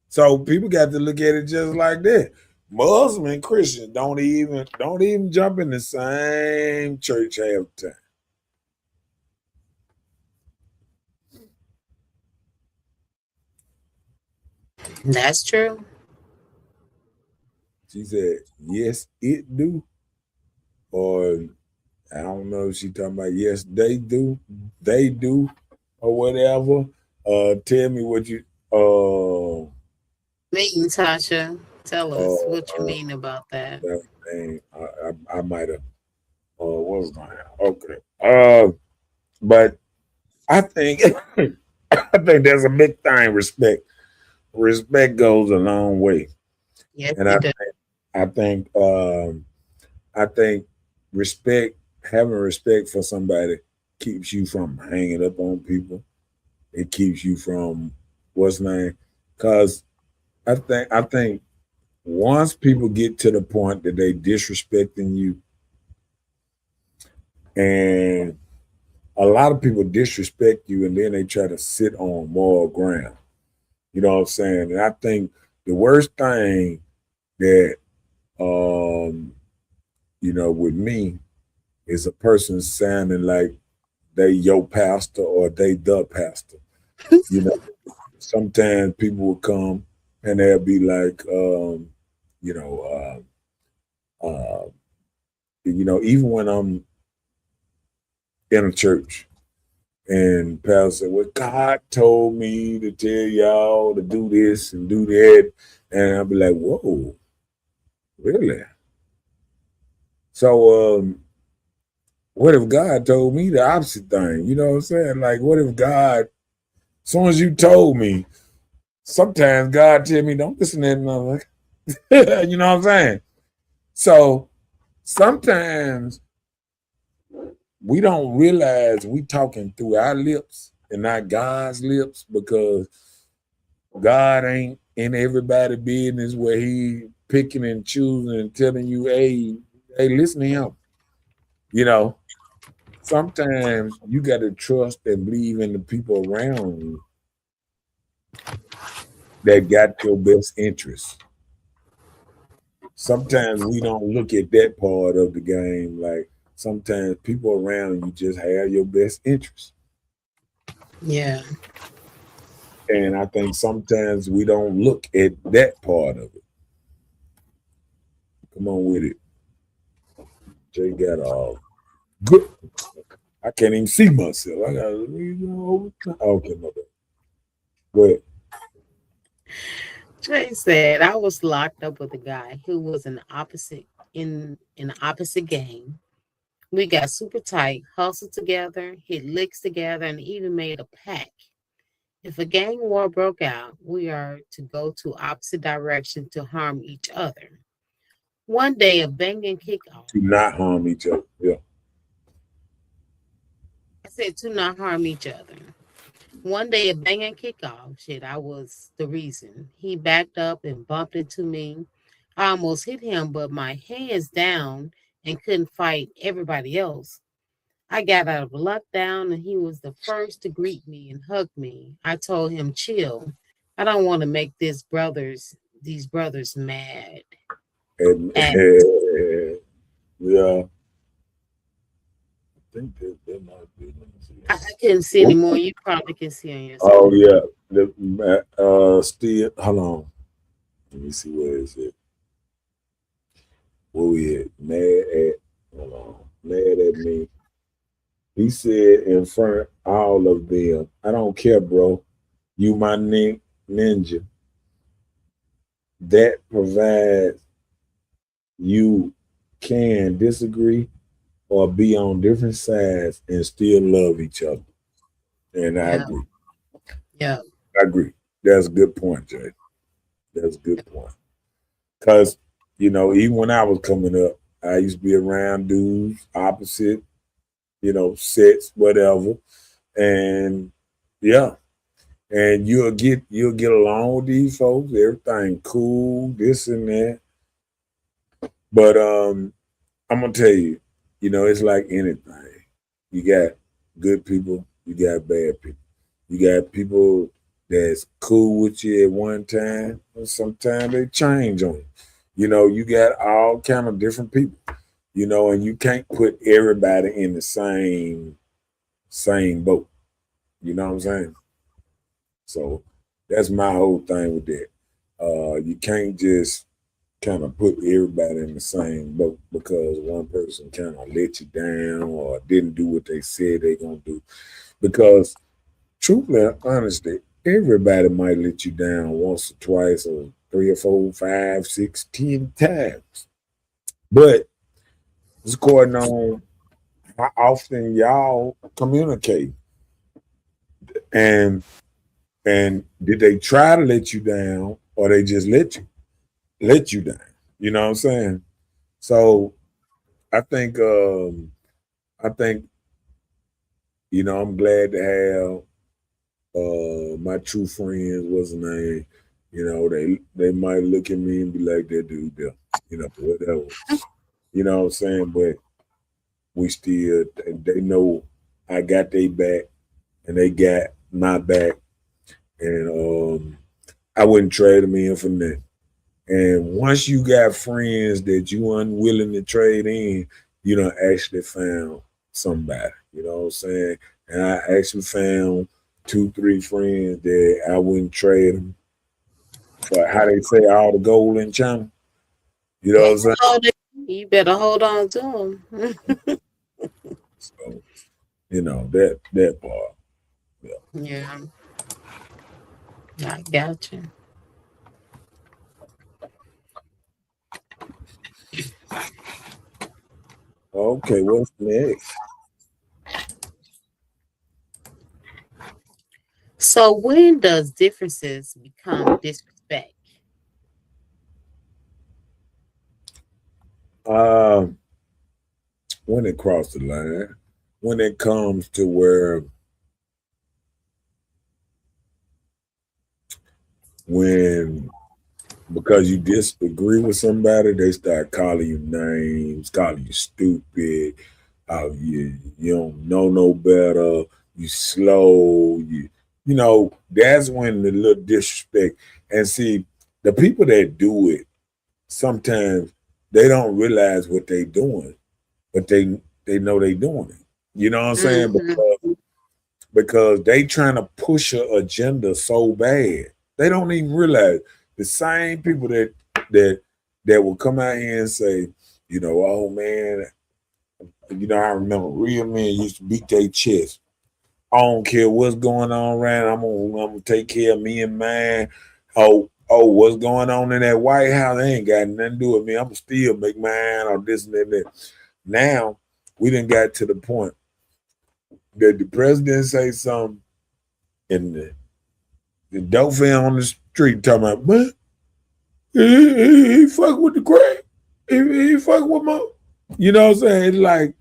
So people got to look at it just like that. Muslim and Christian don't even jump in the same church half the time. That's true. She said, yes, it do. Or I don't know if she talking about yes, they do, or whatever. Tell me what you Me, Tasha. Tell Uh, us what you uh, mean about that. that name, I might have. What was going on? Okay. But I think I think there's a big thing. Respect. Respect goes a long way, Yes, and it does. I think I think respect, having respect for somebody, keeps you from hanging up on people. It keeps you from what's name, because I think once people get to the point that they disrespecting you, and a lot of people disrespect you, and then they try to sit on moral ground. You know what I'm saying? And I think the worst thing that um with me is a person sounding like they your pastor or they the pastor. You know, sometimes people will come and they'll be like, you know, even when I'm in a church and pastor said, "Well, God told me to tell y'all to do this and do that," and I'll be like, "Whoa, really?" So, what if God told me the opposite thing? You know what I'm saying? Like, what if God, as soon as you told me, sometimes God tell me, don't listen to that motherfucker. You know what I'm saying? So sometimes we don't realize we talking through our lips and not God's lips, because God ain't in everybody's business where he picking and choosing and telling you, hey, listen to him. You know, sometimes you got to trust and believe in the people around you that got your best interest. Sometimes we don't look at that part of the game. Like, sometimes people around you just have your best interest. Yeah. And I think sometimes we don't look at that part of it. Come on with it. Jay got all good. I can't even see myself. I got okay, my bad. Go ahead. Trey said I was locked up with a guy who was in opposite game. We got super tight, hustled together, hit licks together, and even made a pact. If a gang war broke out, we are to go to opposite direction to harm each other. One day, a banging kickoff. To not harm each other. Yeah. I said to not harm each other. One day, a banging kickoff. Shit, I was the reason. He backed up and bumped into me. I almost hit him, but my hands down and couldn't fight everybody else. I got out of lockdown and he was the first to greet me and hug me. I told him, chill. I don't want to make these brothers mad. And And yeah, I think that might be. Let me see. I couldn't see anymore. You probably can see on your Oh screen. yeah. Still hold on. Let me see where is it. Where we at? Mad at, hold on. Mad at me. He said in front of all of them, I don't care, bro. You my ninja. That provides you can disagree or be on different sides and still love each other. And I Yeah, agree. yeah, I agree. That's a good point, Jay. That's a good point. Because, even when I was coming up, I used to be around dudes, opposite, sets, whatever. And yeah. And you'll get along with these folks, everything cool, this and that. But I'm gonna tell you, it's like anything. You got good people, you got bad people. You got people that's cool with you at one time, and sometimes they change on you. You got all kind of different people, and you can't put everybody in the same boat. You know what I'm saying? So that's my whole thing with that. You can't just kind of put everybody in the same boat because one person kind of let you down or didn't do what they said they're gonna do. Because truthfully and honestly, everybody might let you down once or twice or 3 or 4, 5, 6, 10 times. But it's according on how often y'all communicate. And did they try to let you down or they just let you down? You know what I'm saying? So I think I think, I'm glad to have my true friends, what's the name? They might look at me and be like, that dude there, whatever. You know what I'm saying? But we still, they know I got their back and they got my back. And I wouldn't trade them in for nothing. And once you got friends that you unwilling to trade in, you done actually found somebody. You know what I'm saying? And I actually found 2, 3 friends that I wouldn't trade them for, how they say, all the gold in China. You know what I'm saying? You better hold on to them. So, that part. Yeah, I got you. Okay, what's next? So when does differences become disrespect? Um, when it crossed the line, when it comes to where when because you disagree with somebody, they start calling you names, calling you stupid. You don't know no better. You slow. That's when the little disrespect. And see, the people that do it sometimes they don't realize what they doing, but they know they doing it. You know what I'm saying? Because they trying to push an agenda so bad. They don't even realize the same people that will come out here and say, oh man, I remember real men used to beat their chest. I don't care what's going on around. I'm gonna take care of me and mine. What's going on in that White House? They ain't got nothing to do with me. I'm gonna still make mine or this and that. Now we done got to the point that the president say something and the dope fan on the street talking about, man, he fuck with the crack. He fuck with my, you know what I'm saying? It's like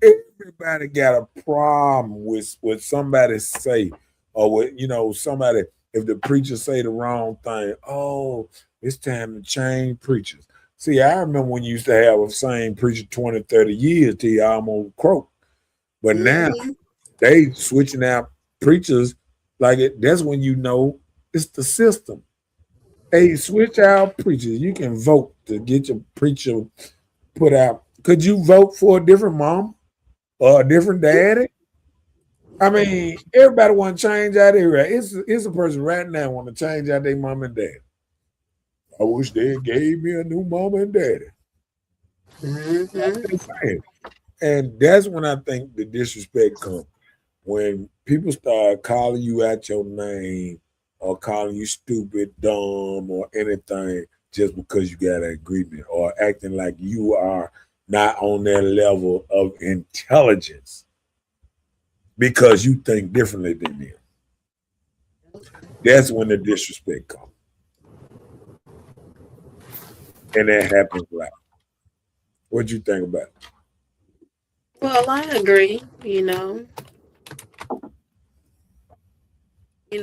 everybody got a problem with what somebody say, or with somebody, if the preacher say the wrong thing, oh, it's time to change preachers. See, I remember when you used to have a same preacher 20, 30 years till you almost croak. But now they switching out preachers like it. That's when it's the system. Hey, switch out preachers. You can vote to get your preacher put out. Could you vote for a different mom or a different daddy? I mean, everybody want to change out there. It's a person right now want to change out their mom and dad. I wish they gave me a new mom and daddy. And that's when I think the disrespect comes. When people start calling you out your name or calling you stupid, dumb, or anything just because you got an agreement, or acting like you are not on their level of intelligence because you think differently than them. That's when the disrespect comes. And that happens a lot. What you think about it? Well, I agree,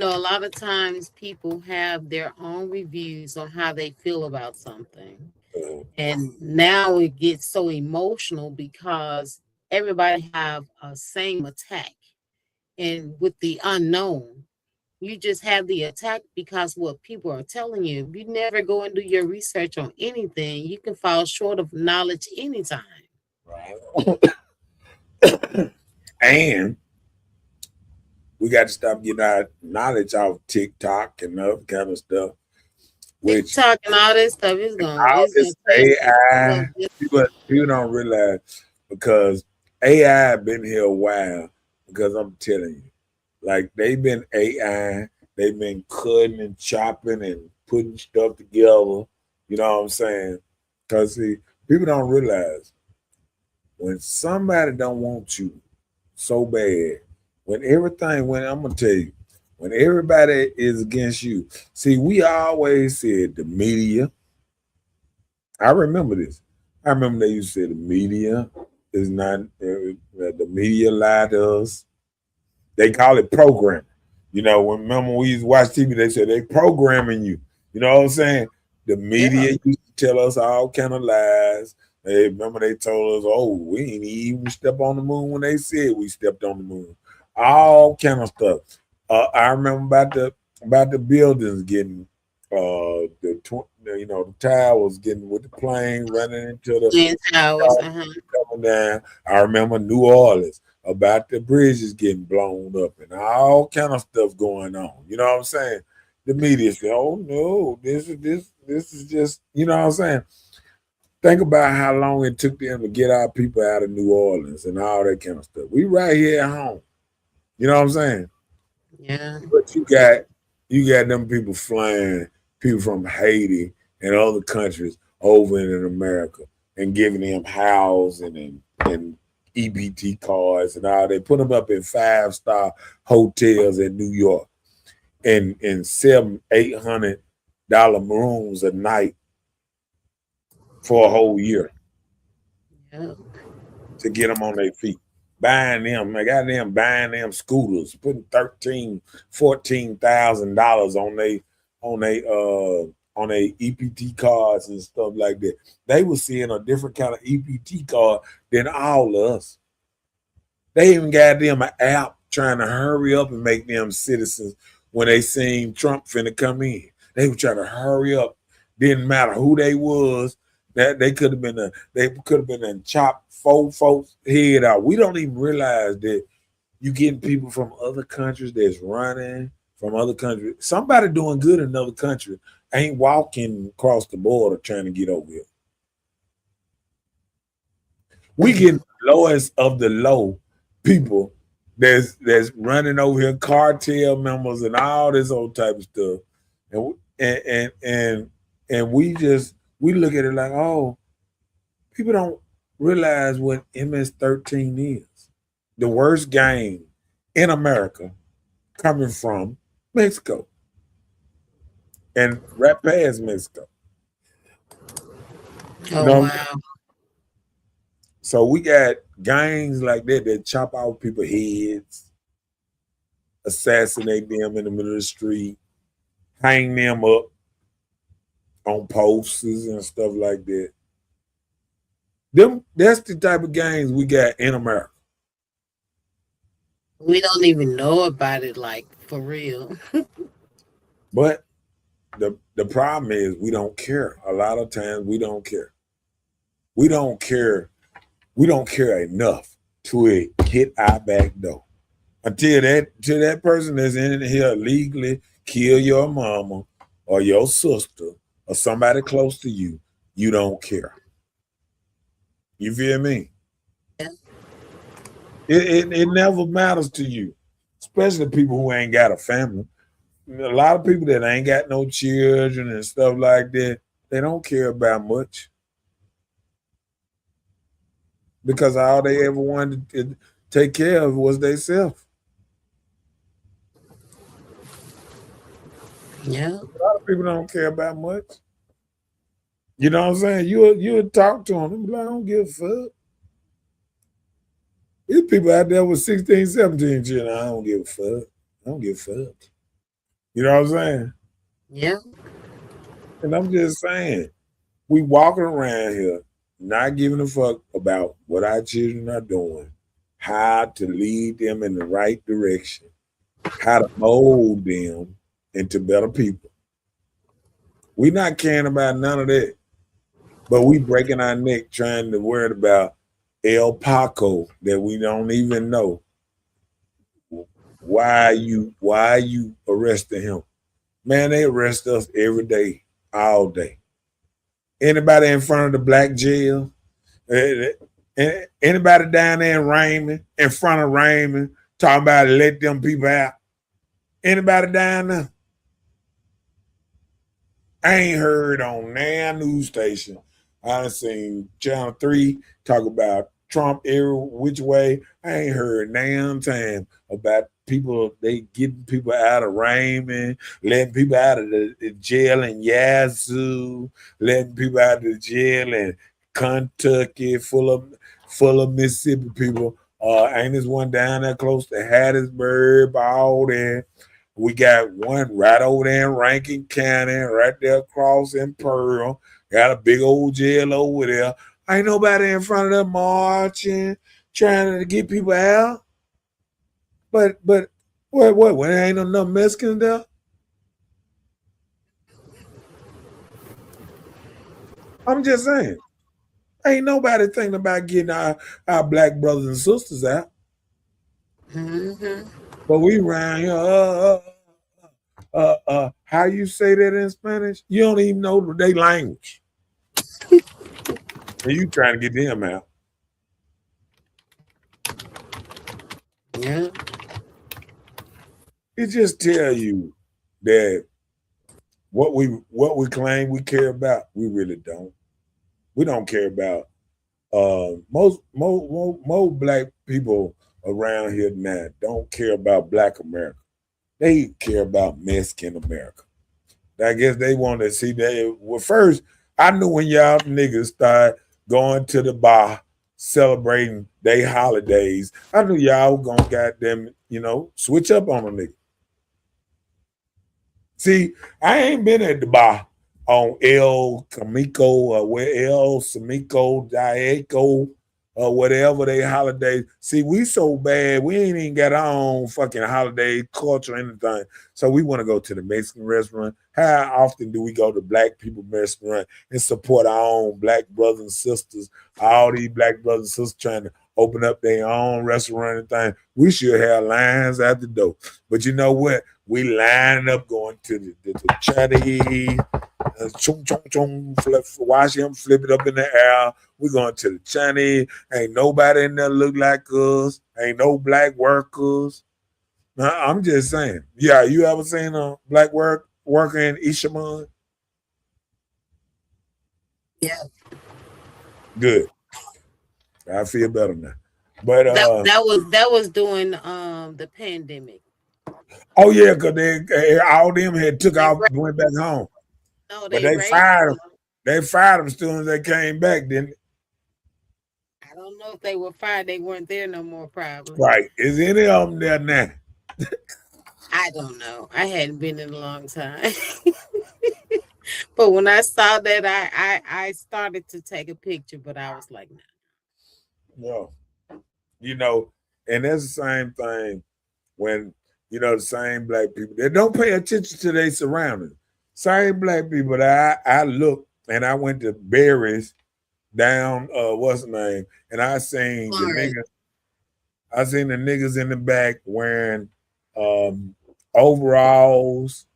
a lot of times people have their own reviews on how they feel about something. And now it gets so emotional because everybody have a same attack. And with the unknown, you just have the attack because what people are telling you. If you never go and do your research on anything, you can fall short of knowledge anytime. Right. And we got to stop getting our knowledge off TikTok and other kind of stuff. Which TikTok and all this stuff is going. All this AI, people don't realize, because AI been here a while. Because I'm telling you, like they've been AI, they've been cutting and chopping and putting stuff together. You know what I'm saying? Because see, people don't realize when somebody don't want you so bad, when I'm gonna tell you, when everybody is against you, see, we always said the media. I remember this. I remember they used to say the media is not the media lied to us. They call it programming. You know, when remember we used to watch TV, they said they programming you. You know what I'm saying? The Yeah. media used to tell us all kind of lies. They remember they told us, "Oh, we ain't even step on the moon," when they said we stepped on the moon. All kind of stuff. I remember about the buildings getting the towers getting with the plane running into the Twin Towers. coming down. I remember New Orleans about the bridges getting blown up and all kind of stuff going on. You know what I'm saying? The media said, "Oh no, this is just," you know what I'm saying? Think about how long it took them to get our people out of New Orleans and all that kind of stuff. We right here at home. You know what I'm saying? Yeah. But you got them people flying people from Haiti and other countries over in America and giving them housing and EBT cards and all. They put them up in 5-star hotels in New York and in $700-800 rooms a night for a whole year Yeah. to get them on their feet. Buying them scooters, putting $13,000-14,000 on they EPT cards and stuff like that. They were seeing a different kind of EPT card than all of us. They even got them an app trying to hurry up and make them citizens when they seen Trump finna come in. They were trying to hurry up. Didn't matter who they was. That they could have been and chopped 4 folks' head out. We don't even realize that you getting people from other countries that's running from other countries. Somebody doing good in another country ain't walking across the border trying to get over here. We getting the lowest of the low people that's running over here, cartel members and all this old type of stuff. And we look at it like, oh, people don't realize what MS-13 is. The worst game in America coming from Mexico and right past Mexico. You Oh know, wow. so we got gangs like that chop out people's heads, assassinate them in the middle of the street, hang them up on posters and stuff like that. That's the type of gangs we got in America. We don't even know about it, like for real. But the problem is we don't care. A lot of times we don't care. We don't care. We don't care enough to it hit our back door. Until that person that's in here illegally kill your mama or your sister or somebody close to you, you don't care. You feel me? Yeah. It never matters to you, especially people who ain't got a family. A lot of people that ain't got no children and stuff like that, they don't care about much because all they ever wanted to take care of was themselves. Yeah. A lot of people don't care about much. You know what I'm saying? You talk to them, like, I don't give a fuck. These people out there with 16, 17 children, I don't give a fuck. I don't give a fuck. You know what I'm saying? Yeah. And I'm just saying, we walking around here not giving a fuck about what our children are doing, how to lead them in the right direction, how to mold them into better people. We not caring about none of that. But we breaking our neck trying to worry about El Paco that we don't even know. Why are you arresting him? Man, they arrest us every day, all day. Anybody in front of the black jail, anybody down there in Raymond, in front of Raymond, talking about let them people out. Anybody down there? I ain't heard on nan news station. I done seen Channel 3 talk about Trump era which way. I ain't heard nan time about people, they getting people out of Raymond, letting people out of the jail in Yazoo, letting people out of the jail in Kentucky, full of Mississippi people. Ain't this one down there close to Hattiesburg, all there. We got one right over there in Rankin County, right there across in Pearl. Got a big old jail over there. Ain't nobody in front of them marching, trying to get people out. But what? When there ain't enough Mexicans there? I'm just saying. Ain't nobody thinking about getting our black brothers and sisters out. Mm-hmm. But we around here, how you say that in Spanish? You don't even know their language. And you trying to get them out. Yeah. It just tell you that what we claim we care about, we really don't. We don't care about most black people around here now don't care about black America. They care about Mexican America. I guess they want to see that. Well, first, I knew when y'all niggas start going to the bar celebrating their holidays, I knew y'all were gonna goddamn, switch up on a nigga. See, I ain't been at the bar on El Camico or where El Samico, Diego, or whatever they holidays. See, we so bad, we ain't even got our own fucking holiday culture or anything. So we want to go to the Mexican restaurant. How often do we go to black people restaurant and support our own black brothers and sisters? All these black brothers and sisters trying to open up their own restaurant and thing. We should have lines at the door. But you know what? We line up going to the Chinese, chung chung chung, watch him flip it up in the air. We going to the Chinese. Ain't nobody in there look like us. Ain't no black workers. I'm just saying. Yeah, you ever seen a black worker in Ishaman? Yeah. Good. I feel better now. But that was during the pandemic. Oh yeah, because all them had took off, went back home. No, but they fired them. They fired them as soon as they came back, didn't they? I don't know if they were fired. They weren't there no more, probably. Right. Is any of them there now? I don't know. I hadn't been in a long time. But when I saw that, I started to take a picture, but I was like, no. And that's the same thing when the same black people, they don't pay attention to their surroundings. Same black people that I looked and I went to Barry's down, what's the name? And I seen the niggas in the back wearing overalls,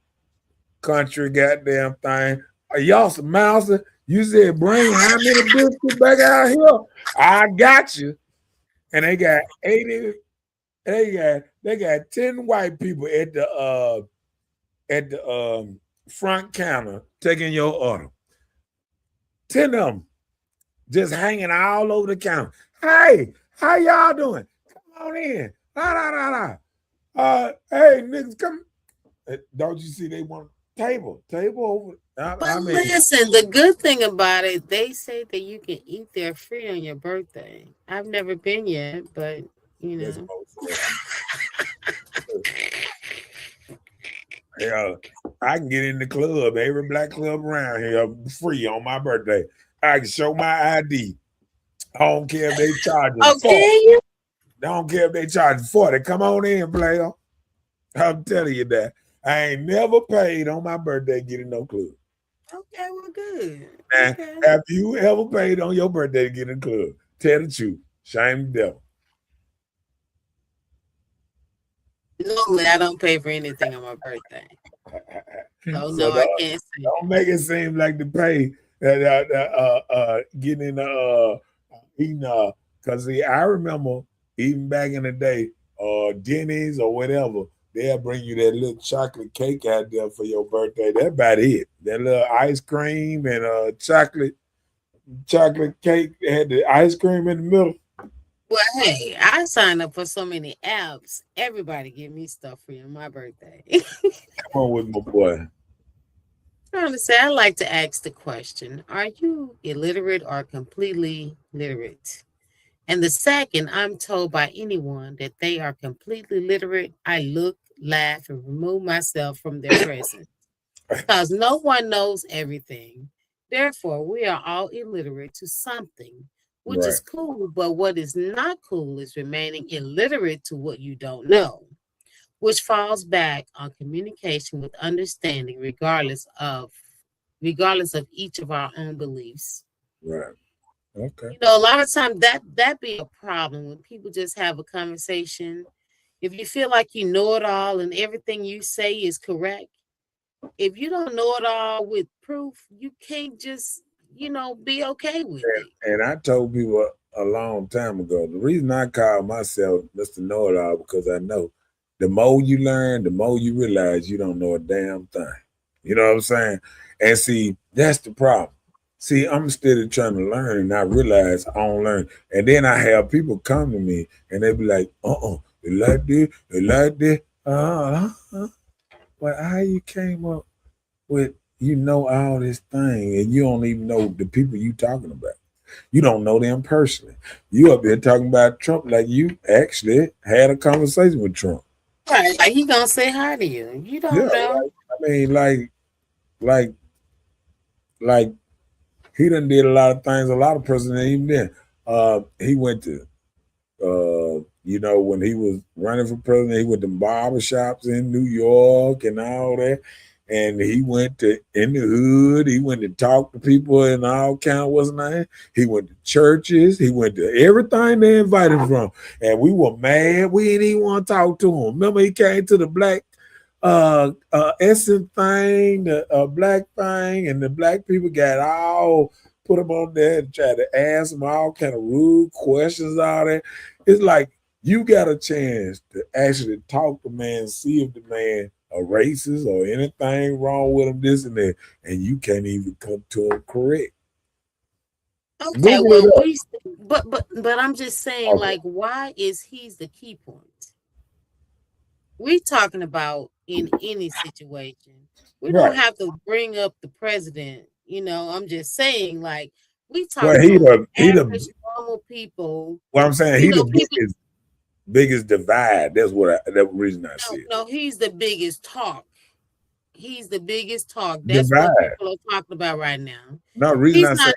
country goddamn thing. Y'all some mouser? You said bring how many biscuits back out here? I got you. And they got 80. They got 10 white people at the front counter taking your order. 10 of them just hanging all over the counter. Hey, how y'all doing? Come on in. Hey, niggas, come. Don't you see they want table over? Listen, the good thing about it, they say that you can eat there free on your birthday. I've never been yet, but Yeah, I can get in the club, every black club around here, free on my birthday. I can show my ID. I don't care if they charge us 40. I don't care if they charge 40. Come on in, player. I'm telling you that. I ain't never paid on my birthday getting no club. Okay, well, good. Now, okay. Have you ever paid on your birthday to get in the club? Tell the truth. Shame the devil. Normally, I don't pay for anything on my birthday. So I can't say. Don't make it seem like the pay getting eating. Because I remember even back in the day, Denny's or whatever, they'll bring you that little chocolate cake out there for your birthday. That's about it. That little ice cream and chocolate cake that had the ice cream in the middle. Well, hey, I signed up for so many apps. Everybody give me stuff for my birthday. Come on with my boy. Trying to say, I like to ask the question: are you illiterate or completely literate? And the second I'm told by anyone that they are completely literate, I look, laugh, and remove myself from their presence. Because no one knows everything. Therefore, we are all illiterate to something, which Right. is cool. But what is not cool is remaining illiterate to what you don't know, which falls back on communication with understanding, regardless of each of our own beliefs. Right. Okay. You know, a lot of times that be a problem when people just have a conversation. If you feel like you know it all and everything you say is correct, if you don't know it all with proof, you can't just, be okay with it. And I told people a long time ago, the reason I call myself Mr. Know It All because I know the more you learn, the more you realize you don't know a damn thing. You know what I'm saying? And see, that's the problem. See, I'm still trying to learn and I realize I don't learn. And then I have people come to me and they be like, they like this, they like this. But how you came up with all this thing and you don't even know the people you talking about. You don't know them personally. You up there talking about Trump like you actually had a conversation with Trump. Right. Like he gonna say hi to you. You Yeah, don't know. I mean, like, like he done did a lot of things. A lot of presidents even did. He went to, when he was running for president, he went to barber shops in New York and all that. And he went to in the hood. He went to talk to people and all kind of what's name. He went to churches. He went to everything they invited him from. And we were mad. We didn't even want to talk to him. Remember, he came to the black Essence thing, the black thing, and the black people got all put him on there and tried to ask him all kind of rude questions. All that. It's like you got a chance to actually talk to man, see if the man a racist or anything wrong with him, this and that, and you can't even come to him correct. Okay, well, but I'm just saying, Okay. like, why is he's the key point? We're talking about in any situation. We don't Right. have to bring up the president. I'm just saying, like, we Well, talking he about the average normal people. well, I'm saying You he know, the people. biggest divide. That's the reason I see it. No, he's the biggest talk. He's the biggest talk. That's what Divide. people are talking about right now. No reason He's I say not.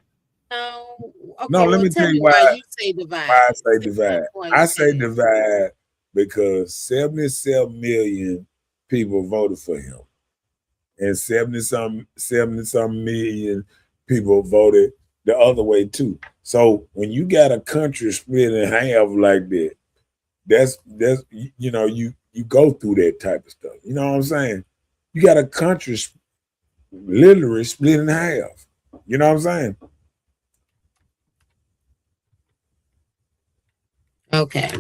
No. no. Okay. Let Well, me tell tell you me why why. you say divide. Why I say Explain divide. why you I say that. divide because 77 million people voted for him, and 70 some million people voted the other way too. So when you got a country split in half like that, that's you go through that type of stuff. You know what I'm saying? You got a country literally split in half. You know what I'm saying? Okay.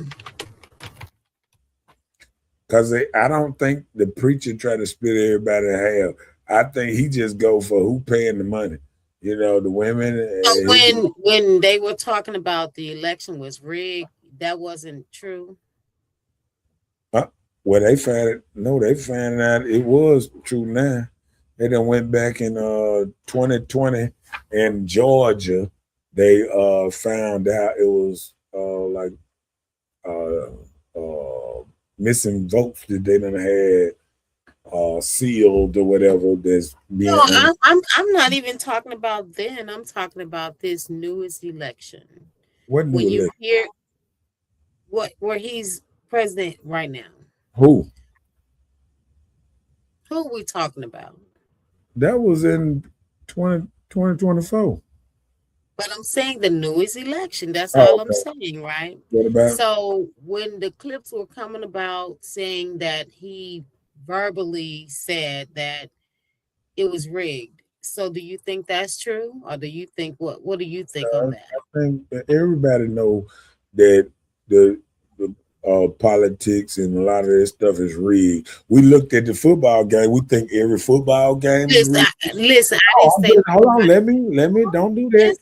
Because I don't think the preacher try to split everybody in half. I think he just go for who paying the money. The women. So when they were talking about the election was rigged, that wasn't true. Well, they found it. No, they found out it was true now. They done went back in 2020 in Georgia. They found out it was like missing votes that they done had sealed or whatever. That's being No, I'm not even talking about then. I'm talking about this newest election. what When new you election? hear where he's president right now, Who? who are we talking about? That was in 2024. But I'm saying the newest election. That's Oh, all I'm okay. saying, right? What about? So when the clips were coming about saying that he verbally said that it was rigged. So do you think that's true? Or do you think what do you think on that? I think that everybody know that the politics and a lot of this stuff is rigged. We looked at the football game. We think every football game is rigged. Listen, I didn't say. Hold on, let me. Don't do that.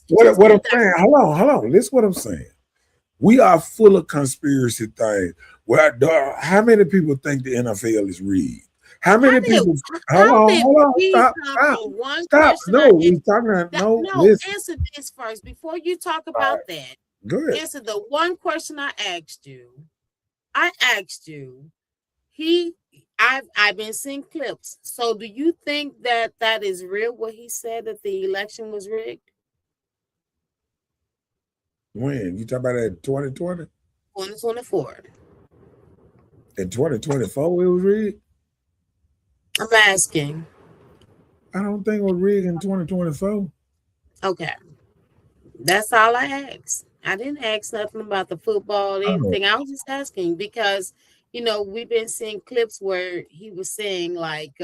What I'm saying? Hold on. Listen, what I'm saying. We are full of conspiracy things. How many people think the NFL is rigged? How many people? Hold on. Stop. No, we talking about no. Listen. Answer this first before you talk about that. Go ahead. Answer the one question I asked you. I've been seeing clips. So do you think that is real? What he said that the election was rigged? When you talk about that 2020? 2024. In 2024, it was rigged? I'm asking. I don't think it was rigged in 2024. Okay. That's all I asked. I didn't ask nothing about the football or anything. I was just asking because, we've been seeing clips where he was saying like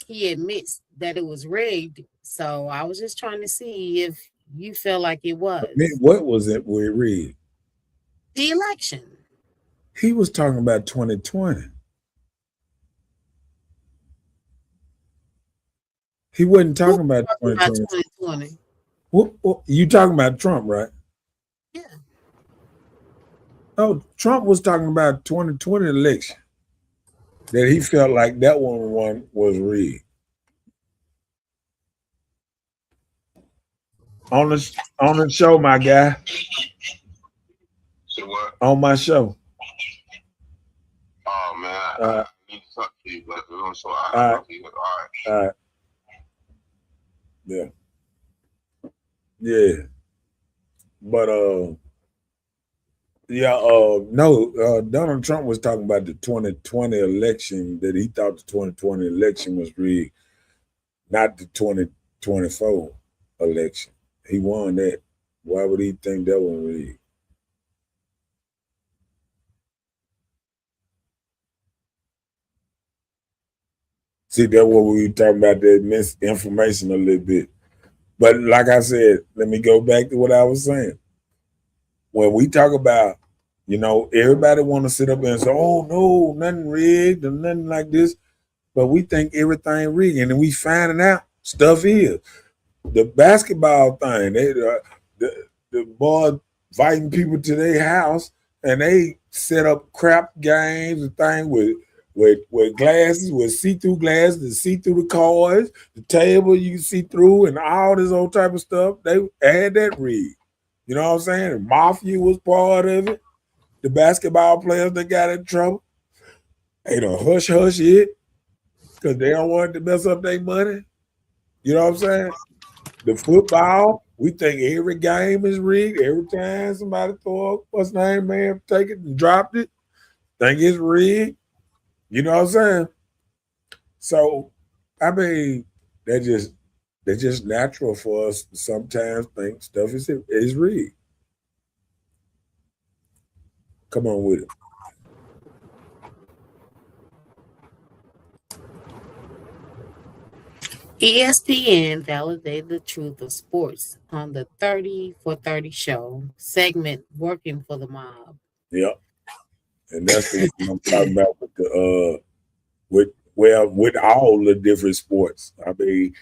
he admits that it was rigged. So I was just trying to see if you feel like it was. What was it with rigged? The election. He was talking about 2020. He wasn't talking about 2020. What, you talking about Trump, right? Yeah. Oh, Trump was talking about 2020 election. That he felt like that one was rigged. On the show, my guy. So what? On my show. Oh man, I need to talk to you, but so I'll talk to you. All right. Yeah. But Donald Trump was talking about the 2020 election, that he thought the 2020 election was rigged, not the 2024 election. He won that. Why would he think that was rigged? See, that's what we were talking about, that misinformation a little bit. But like I said, let me go back to what I was saying. When we talk about, everybody want to sit up and say, oh, no, nothing rigged or nothing like this. But we think everything rigged. And then we finding out stuff is. The basketball thing, the boy inviting people to their house and they set up crap games and things with glasses, with see-through glasses, to see through the cards, the table you can see through, and all this old type of stuff. They had that rigged. You know what I'm saying? The mafia was part of it. The basketball players that got in trouble. They don't hush it because they don't want to mess up their money. You know what I'm saying? The football, we think every game is rigged. Every time somebody throw up, what's name, man, take it and dropped it, think it's rigged. You know what I'm saying? So, I mean, they're just natural for us to sometimes think stuff is rigged. Come on with it. ESPN validated the truth of sports on the 30 for 30 show segment Working for the Mob. Yep. And that's what I'm talking about with all the different sports. I mean,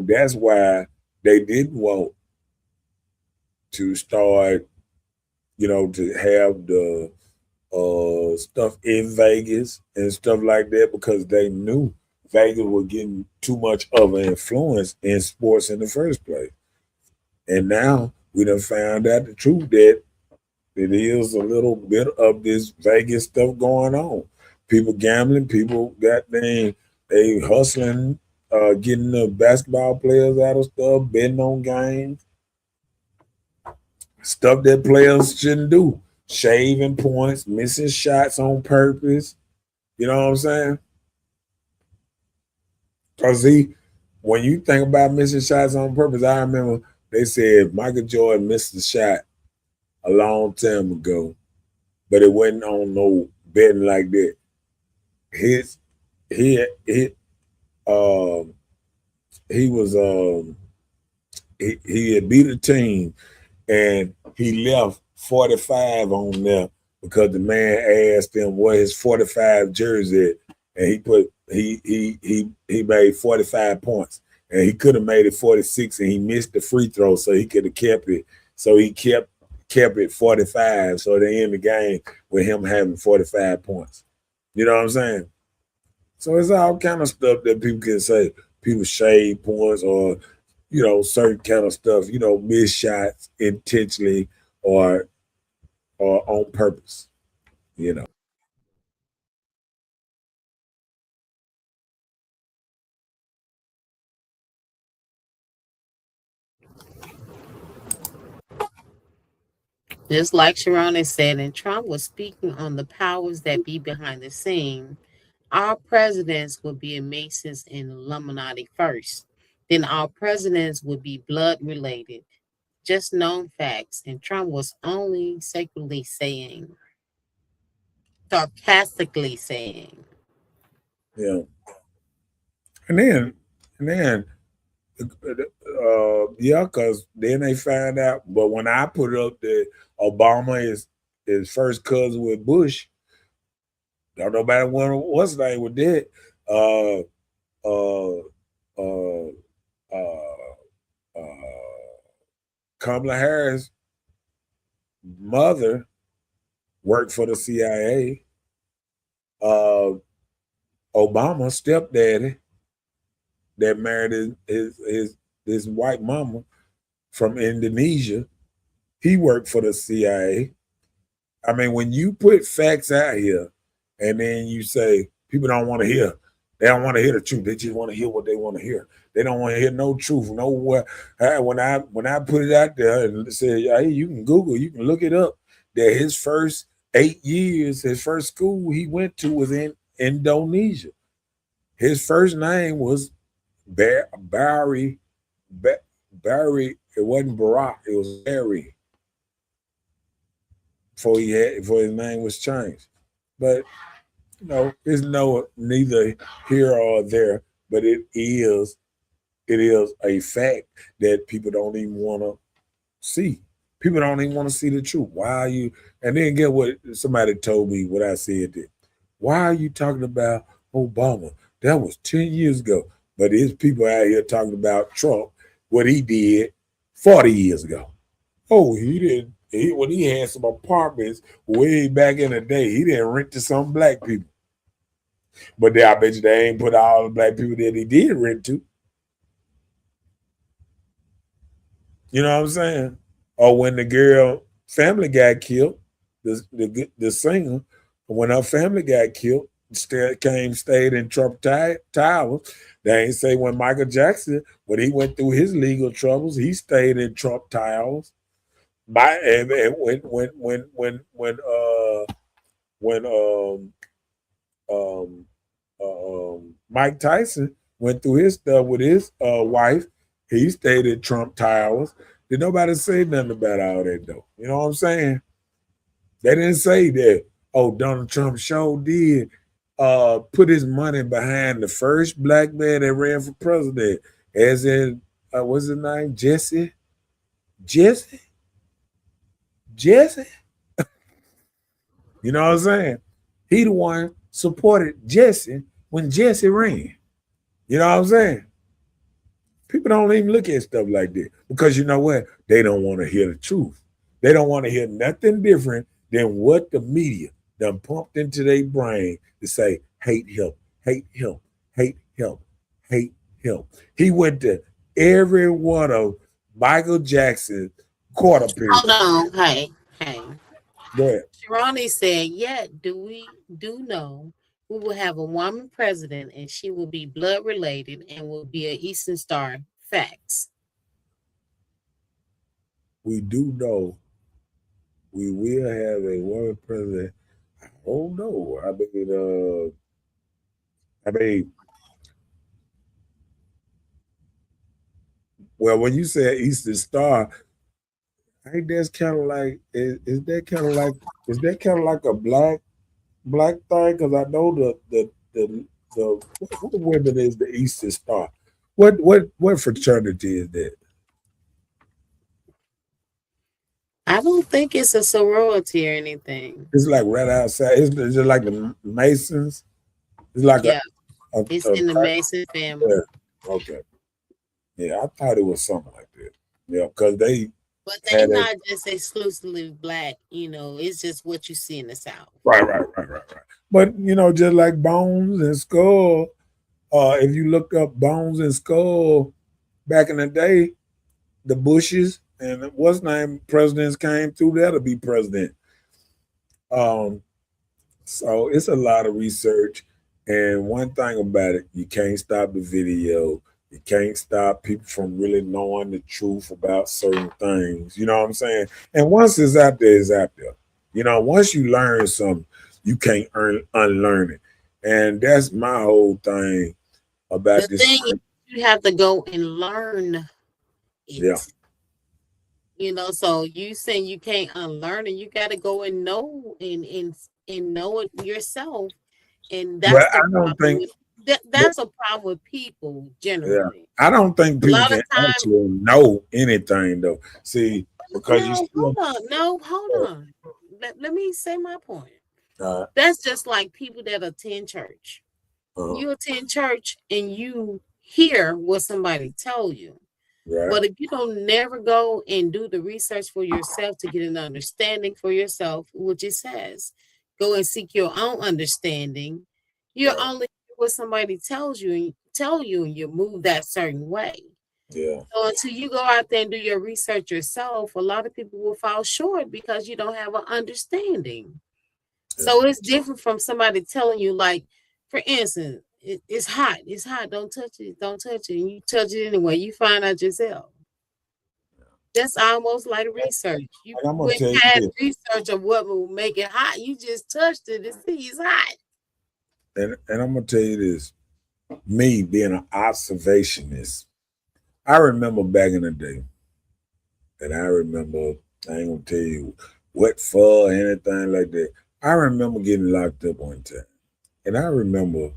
that's why they didn't want to start, to have the stuff in Vegas and stuff like that, because they knew Vegas was getting too much of an influence in sports in the first place. And now we done found out the truth that it is a little bit of this Vegas stuff going on. People gambling, people they hustling, getting the basketball players out of stuff, betting on games, stuff that players shouldn't do, shaving points, missing shots on purpose. You know what I'm saying? Because when you think about missing shots on purpose, I remember they said Michael Jordan missed the shot a long time ago, but it wasn't on no betting like that. He had beat a team and he left 45 on there because the man asked him what his 45 jersey, and he made 45 points, and he could have made it 46, and he missed the free throw, so he could have kept it. So he kept it 45. So they end the game with him having 45 points. You know what I'm saying? So it's all kind of stuff that people can say. People shade points, or certain kind of stuff. Miss shots intentionally or on purpose. Just like Sharon has said, and Trump was speaking on the powers that be behind the scene. Our presidents would be Masons and Illuminati first. Then our presidents would be blood related. Just known facts. And Trump was only sarcastically saying. Yeah. And then because then they find out. But when I put up that Obama is his first cousin with Bush, don't nobody what's his name with that. Kamala Harris' mother worked for the CIA. Obama's stepdaddy that married his white mama from Indonesia, he worked for the CIA. I mean, when you put facts out here and then you say people don't want to hear, they don't want to hear the truth. They just want to hear what they want to hear. They don't want to hear no truth. Nowhere. When I put it out there and said, hey, you can Google, you can look it up, that his first 8 years, his first school he went to was in Indonesia. His first name was Barry. Barry. It wasn't Barack. It was Barry. Before his name was changed. But it's neither here or there. But it is a fact that people don't even want to see. People don't even want to see the truth. Why are you? And then get what somebody told me what I said. That why are you talking about Obama? That was 10 years ago. But there's people out here talking about Trump, what he did 40 years ago. Oh, he didn't. When he had some apartments way back in the day, he didn't rent to some black people. But I bet you they ain't put all the black people that he did rent to. You know what I'm saying? Or when the girl family got killed, the singer, when her family got killed, stayed in Trump Towers. They ain't say when Michael Jackson, when he went through his legal troubles, he stayed in Trump Towers. And when Mike Tyson went through his stuff with his wife, he stayed in Trump Towers. Did nobody say nothing about all that though? You know what I'm saying? They didn't say that. Oh, Donald Trump sure did put his money behind the first black man that ran for president, as in what's his name? Jesse. You know what I'm saying? He the one supported Jesse when Jesse ran. You know what I'm saying? People don't even look at stuff like that because you know what? They don't want to hear the truth. They don't want to hear nothing different than what the media done pumped into their brain to say, hate him, hate him, hate him, hate him. He went to every one of Michael Jackson's quarter periods. Hold on. Hey. Go ahead. Ronnie said, yet we do know we will have a woman president and she will be blood related and will be an Eastern Star. Facts. We do know we will have a woman president. I don't know. I mean, well, when you say Eastern Star, I think that's kind of like is that kind of like a black thing? Because I know the what women is the Eastern Star. What fraternity is that? I don't think it's a sorority or anything. It's like right outside. It's just like the Masons. It's like Yeah, a, it's a in the Mason family. yeah. Okay. Yeah, I thought it was something like that. Yeah, because they But they had it. not just exclusively black, it's just what you see in the South. Right. But just like Bones and Skull, if you look up Bones and Skull back in the day, the Bushes and what's name presidents came through there to be president. Um, so it's a lot of research. And one thing about it, you can't stop the video. You can't stop people from really knowing the truth about certain things. You know what I'm saying? And once it's out there, it's out there. Once you learn something, you can't unlearn it. And that's my whole thing about The this. thing is, you have to go and learn Yeah. it. So you saying you can't unlearn it, you got to go and know and know it yourself. And But that's the I don't problem think, that's a problem with people yeah, generally. I don't think A people lot can of times, actually know anything though. See, because you no, still, hold on. Let me say my point. uh, That's just like people that attend church. uh, You attend church and you hear what somebody tell you. right, But if you don't never go and do the research for yourself to get an understanding for yourself, which it says, go and seek your own understanding, you're right, only what somebody tells you and you move that certain way. yeah, So until you go out there and do your research yourself, a lot of people will fall short because you don't have an understanding. yeah. So it's different from somebody telling you, like, for instance, it's hot, don't touch it, and you touch it anyway, you find out yourself. That's almost like research. You And I'm gonna went tell you past this, research of what will make it hot. You just touched it and see it's hot. and I'm gonna tell you this. Me being an observationist, I remember back in the day, and I remember I ain't gonna tell you what for or anything like that. I remember getting locked up one time, and I remember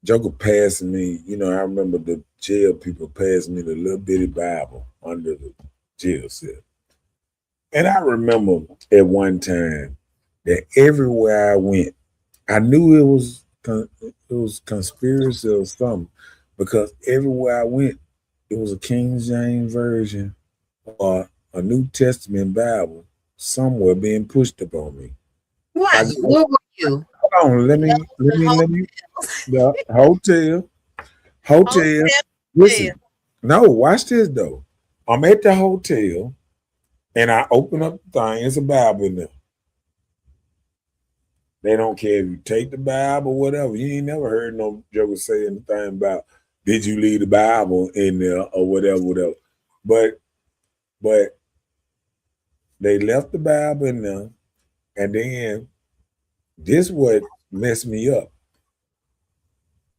Joker passing me. I remember the jail people passing me the little bitty Bible under the jail cell. And I remember at one time that everywhere I went, I knew it was conspiracy or something because everywhere I went, it was a King James version or a New Testament Bible somewhere being pushed upon me. What? Where were you? Hold on, let me. The hotel. Hotel. Listen, no, watch this though. I'm at the hotel and I open up the thing. It's a Bible in there. They don't care if you take the Bible or whatever. You ain't never heard no joker say anything about did you leave the Bible in there or whatever. But they left the Bible in there, and then this what messed me up.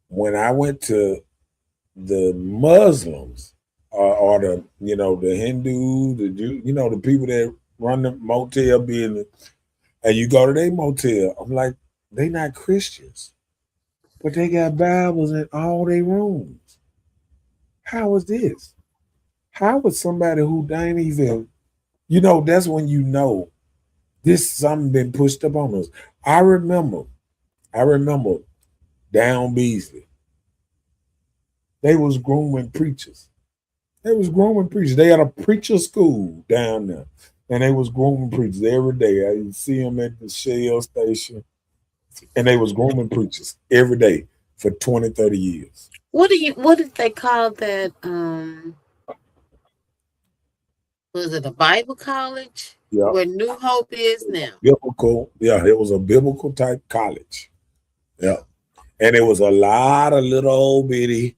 When I went to the Muslims or the Hindu, the Jew, the people that run the motel business, and you go to their motel, I'm like, they not Christians, but they got Bibles in all their rooms. How is this? How would somebody who ain't even, that's when this something been pushed up on us. I remember down Beasley. They was grooming preachers. They had a preacher school down there. And they was grooming preachers every day. I would see them at the Shell station. And they was grooming preachers every day for 20, 30 years. What did they call that? Was it a Bible college? Yeah. Where New Hope is now. Biblical. Yeah, it was a biblical type college. Yeah. And it was a lot of little old bitty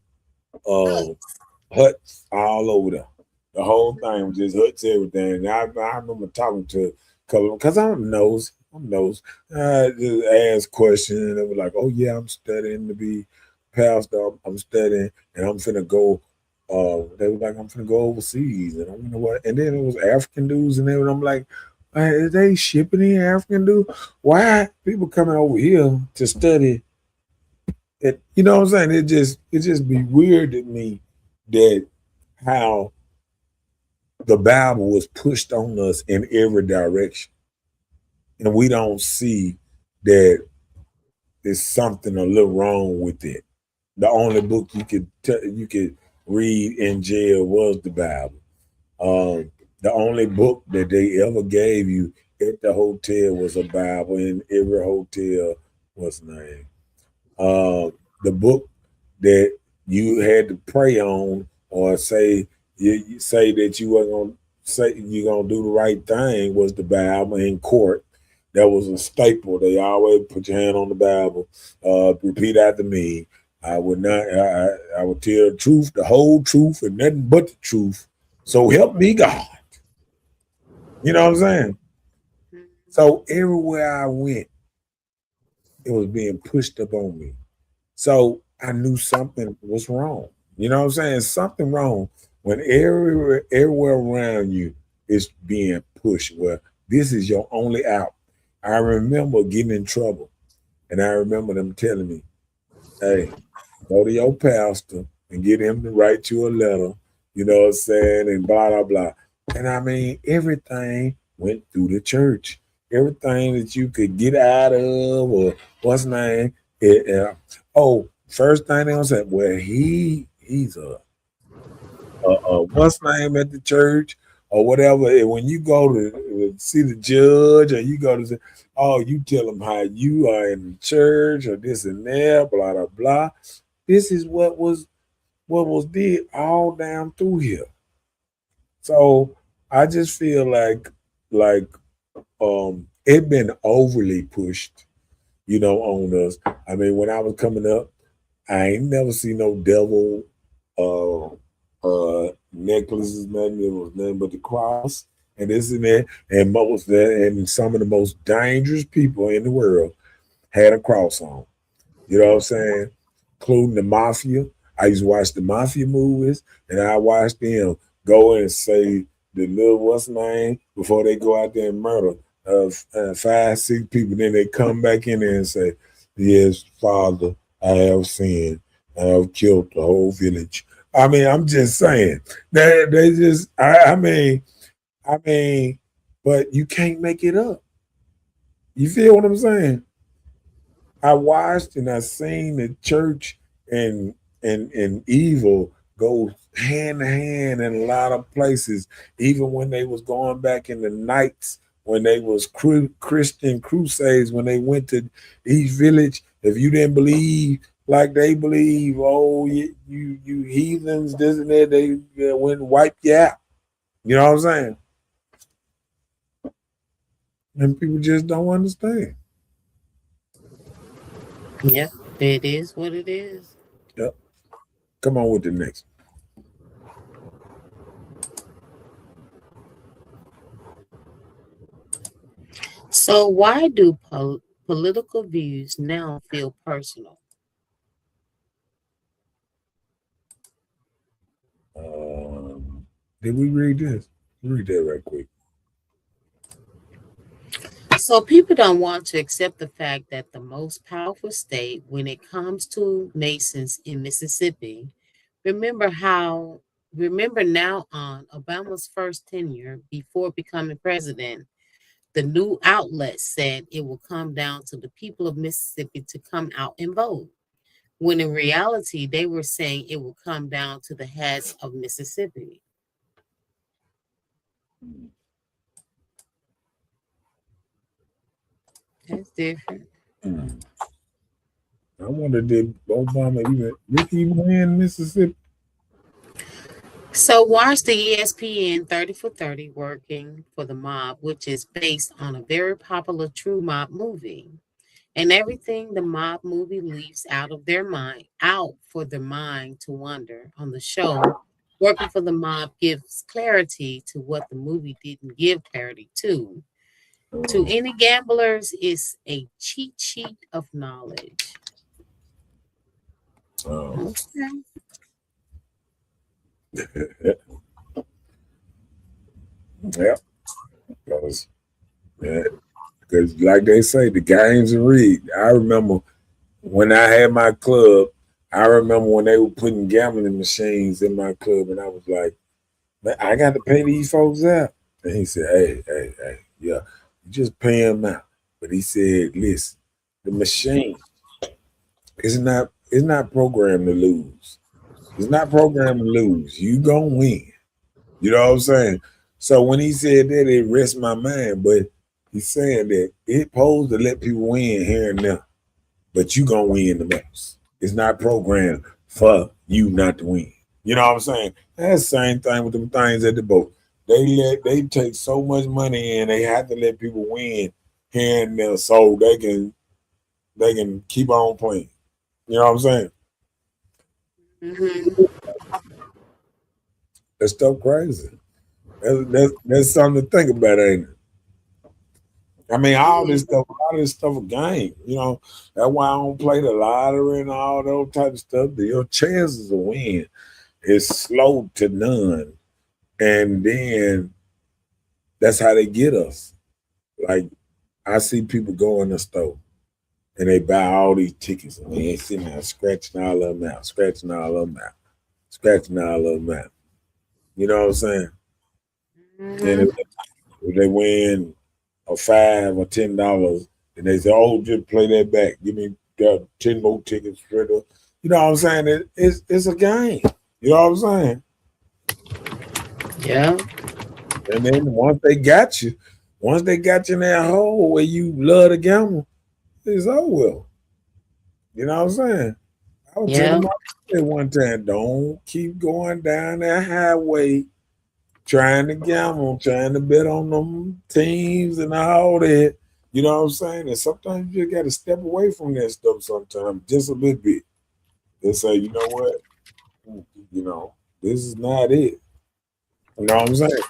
huts all over there. The whole thing was just huts, everything. And I remember talking to a couple because I'm nosy. I just asked questions and they were like, oh yeah, I'm studying to be pastor. I'm studying and I'm finna go. They were like, I'm finna go overseas and I'm gonna what? And then it was African dudes and everything. I'm like, are they shipping in African dudes? Why people coming over here to study? It, you know what I'm saying? It just be weird to me that how the Bible was pushed on us in every direction, and we don't see that there's something a little wrong with it. The only book you could read in jail was the Bible. The only book that they ever gave you at the hotel was a Bible, and every hotel was named. The book that you had to pray on, or say you say that you were gonna say you're gonna do the right thing, was the Bible. In court, that was a staple. They always put your hand on the Bible. Repeat after me. I would not. I would tell the truth, the whole truth, and nothing but the truth. So help me God. You know what I'm saying? So everywhere I went, it was being pushed up on me. So I knew something was wrong. You know what I'm saying? Something wrong when everywhere around you is being pushed. Well, this is your only out. I remember getting in trouble, and I remember them telling me, hey, go to your pastor and get him to write you a letter, you know what I'm saying, and blah, blah, blah. And I mean, everything went through the church. Everything that you could get out of, or what's name. First thing they gonna say, well, he's a what's name at the church or whatever. And when you go to see the judge, or you go to say, you tell them how you are in the church, or this and that, blah blah blah. This is what was did all down through here. So I just feel like it been overly pushed, on us. I mean, when I was coming up, I ain't never seen no devil necklaces, nothing. It was nothing but the cross and this and that. And some of the most dangerous people in the world had a cross on. You know what I'm saying? Including the mafia. I used to watch the mafia movies, and I watched them go and say the little what's name before they go out there and murder 5, 6 people. Then they come back in there and say, yes, Father, I have sinned. I have killed the whole village. I mean, I'm just saying that they just, I mean, but you can't make it up. You feel what I'm saying? I watched and I seen the church and evil go hand in hand in a lot of places, even when they was going back in the nights, when they was Christian crusades, when they went to each village. If you didn't believe like they believe, you heathens, this and that, they went and wiped you out. You know what I'm saying? And people just don't understand. Yep, it is what it is. Yep. Come on with the next. So why do political views now feel personal? Did we read this? Read that right quick. So people don't want to accept the fact that the most powerful state when it comes to Masons in Mississippi, remember now on Obama's first tenure before becoming president, the new outlet said it will come down to the people of Mississippi to come out and vote, when in reality, they were saying it will come down to the heads of Mississippi. That's different. I wonder, did Obama even win Mississippi? So watch the ESPN 30 for 30 Working for the Mob, which is based on a very popular true mob movie. And everything the mob movie leaves out for their mind to wonder on the show. Working for the Mob gives clarity to what the movie didn't give clarity to. To any gamblers, it's a cheat sheet of knowledge. Okay. Yeah, because like they say, the games are rigged. I remember when I had my club. I remember when they were putting gambling machines in my club, and I was like, I got to pay these folks out. And he said, hey, yeah, you just pay them out. But he said, listen, the machine is not programmed to lose. It's not programmed to lose. You gonna win. You know what I'm saying? So when he said that, it rests my mind. But he's saying that it posed to let people win here and there, but you gonna win the most. It's not programmed for you not to win. You know what I'm saying? That's the same thing with them things at the boat. They take so much money in, they have to let people win here and there so they can keep on playing. You know what I'm saying? Mm-hmm. That's stuff crazy. That's something to think about, ain't it? I mean, a lot of this stuff a game. You know, that's why I don't play the lottery and all those type of stuff. Your chances of win is slow to none. And then that's how they get us. Like, I see people go in the store and they buy all these tickets and they sitting there scratching all of them out, scratching all of them out, scratching all of them out. You know what I'm saying? Mm-hmm. And if they win $5 or $10, and they say, "Oh, just play that back. Give me 10 more tickets straight up." You know what I'm saying? It's a game. You know what I'm saying? Yeah. And then once they got you in that hole where you love to gamble, it's over with. You know what I'm saying? I was telling my kid one time, don't keep going down that highway trying to gamble, trying to bet on them teams and all that. You know what I'm saying? And sometimes you just got to step away from that stuff sometimes, just a little bit. They say, you know what? You know, this is not it. You know what I'm saying?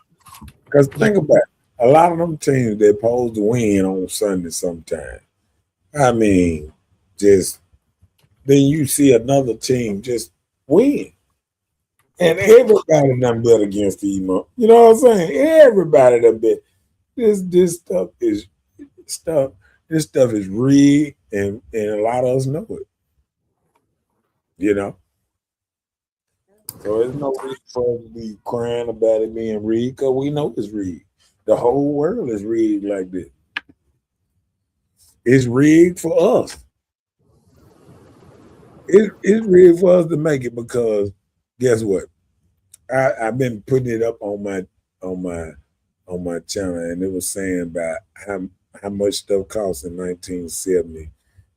Because think about it. A lot of them teams they're supposed to win on Sunday sometime. I mean, just then you see another team just win. And everybody done bet against the emo. You know what I'm saying? Everybody done bet. This stuff is rigged and a lot of us know it. You know? So there's no reason for us to be crying about it being rigged because we know it's rigged. The whole world is rigged like this. It's rigged for us. It's rigged for us to make it because guess what? I've been putting it up on my channel, and it was saying about how much stuff cost in 1970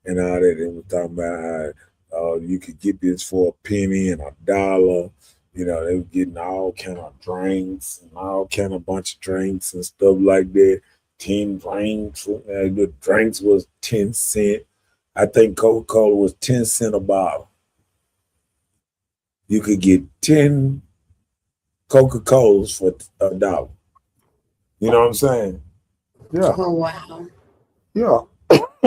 and all that. It was talking about how you could get this for a penny and $1. You know, they were getting all kind of drinks and all kind of bunch of drinks and stuff like that. 10 drinks. The drinks was 10 cents. I think Coca-Cola was 10 cents a bottle. You could get 10 Coca-Colas for $1. You know what I'm saying? Yeah. Oh, wow. Yeah.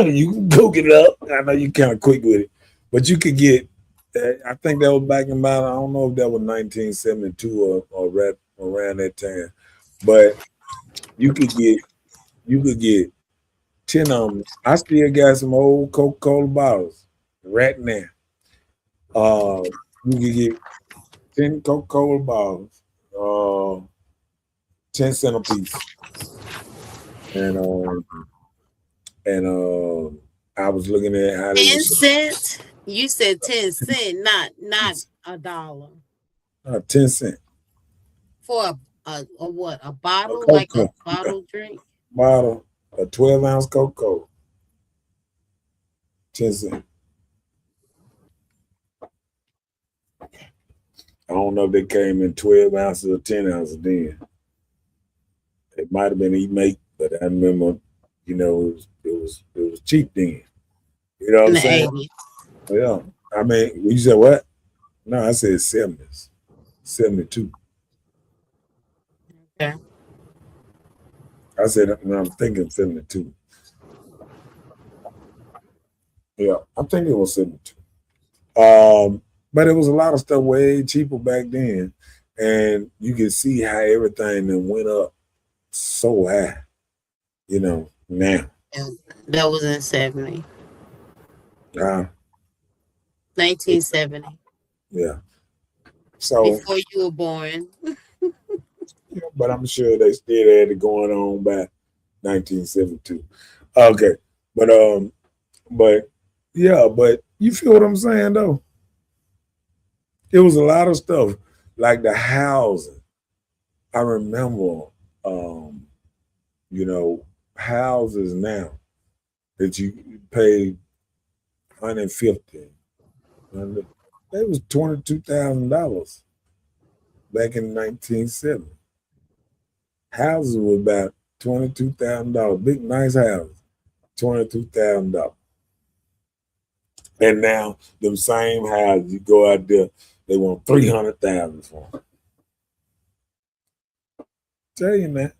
You can cook it up. I know you're kind of quick with it, but you could get, I think that was back in about, I don't know if that was 1972 or right around that time, but you could get 10 of them. I still got some old Coca-Cola bottles right now. You could get 10 Coca-Cola bottles, 10 cents a piece. And I was looking at how they 10 cents. You said 10 cents, not $1. 10 cents For a what? A bottle, a like a bottle drink? Bottle, a 12-ounce Coca-Cola. 10 cents. I don't know if they came in 12 ounces or 10 ounces then. It might have been E-Mate, but I remember, you know, it was cheap then. You know what I'm saying? 80s. Yeah. I mean, you said what? No, I said 70s. 72. Okay. I said, no, I'm thinking 72. Yeah, I'm thinking it was 72. But it was a lot of stuff way cheaper back then. And you can see how everything then went up so high, you know, now. That was in 70. 1970. Yeah. So before you were born. but I'm sure they still had it going on by 1972. Okay, but yeah, but you feel what I'm saying though? It was a lot of stuff like the housing. I remember, you know, houses now that you pay 150. They was $22,000 back in 1970. Houses were about $22,000. Big nice houses, $22,000. And now them same houses, you go out there, they want $300,000 for them. Tell you, man,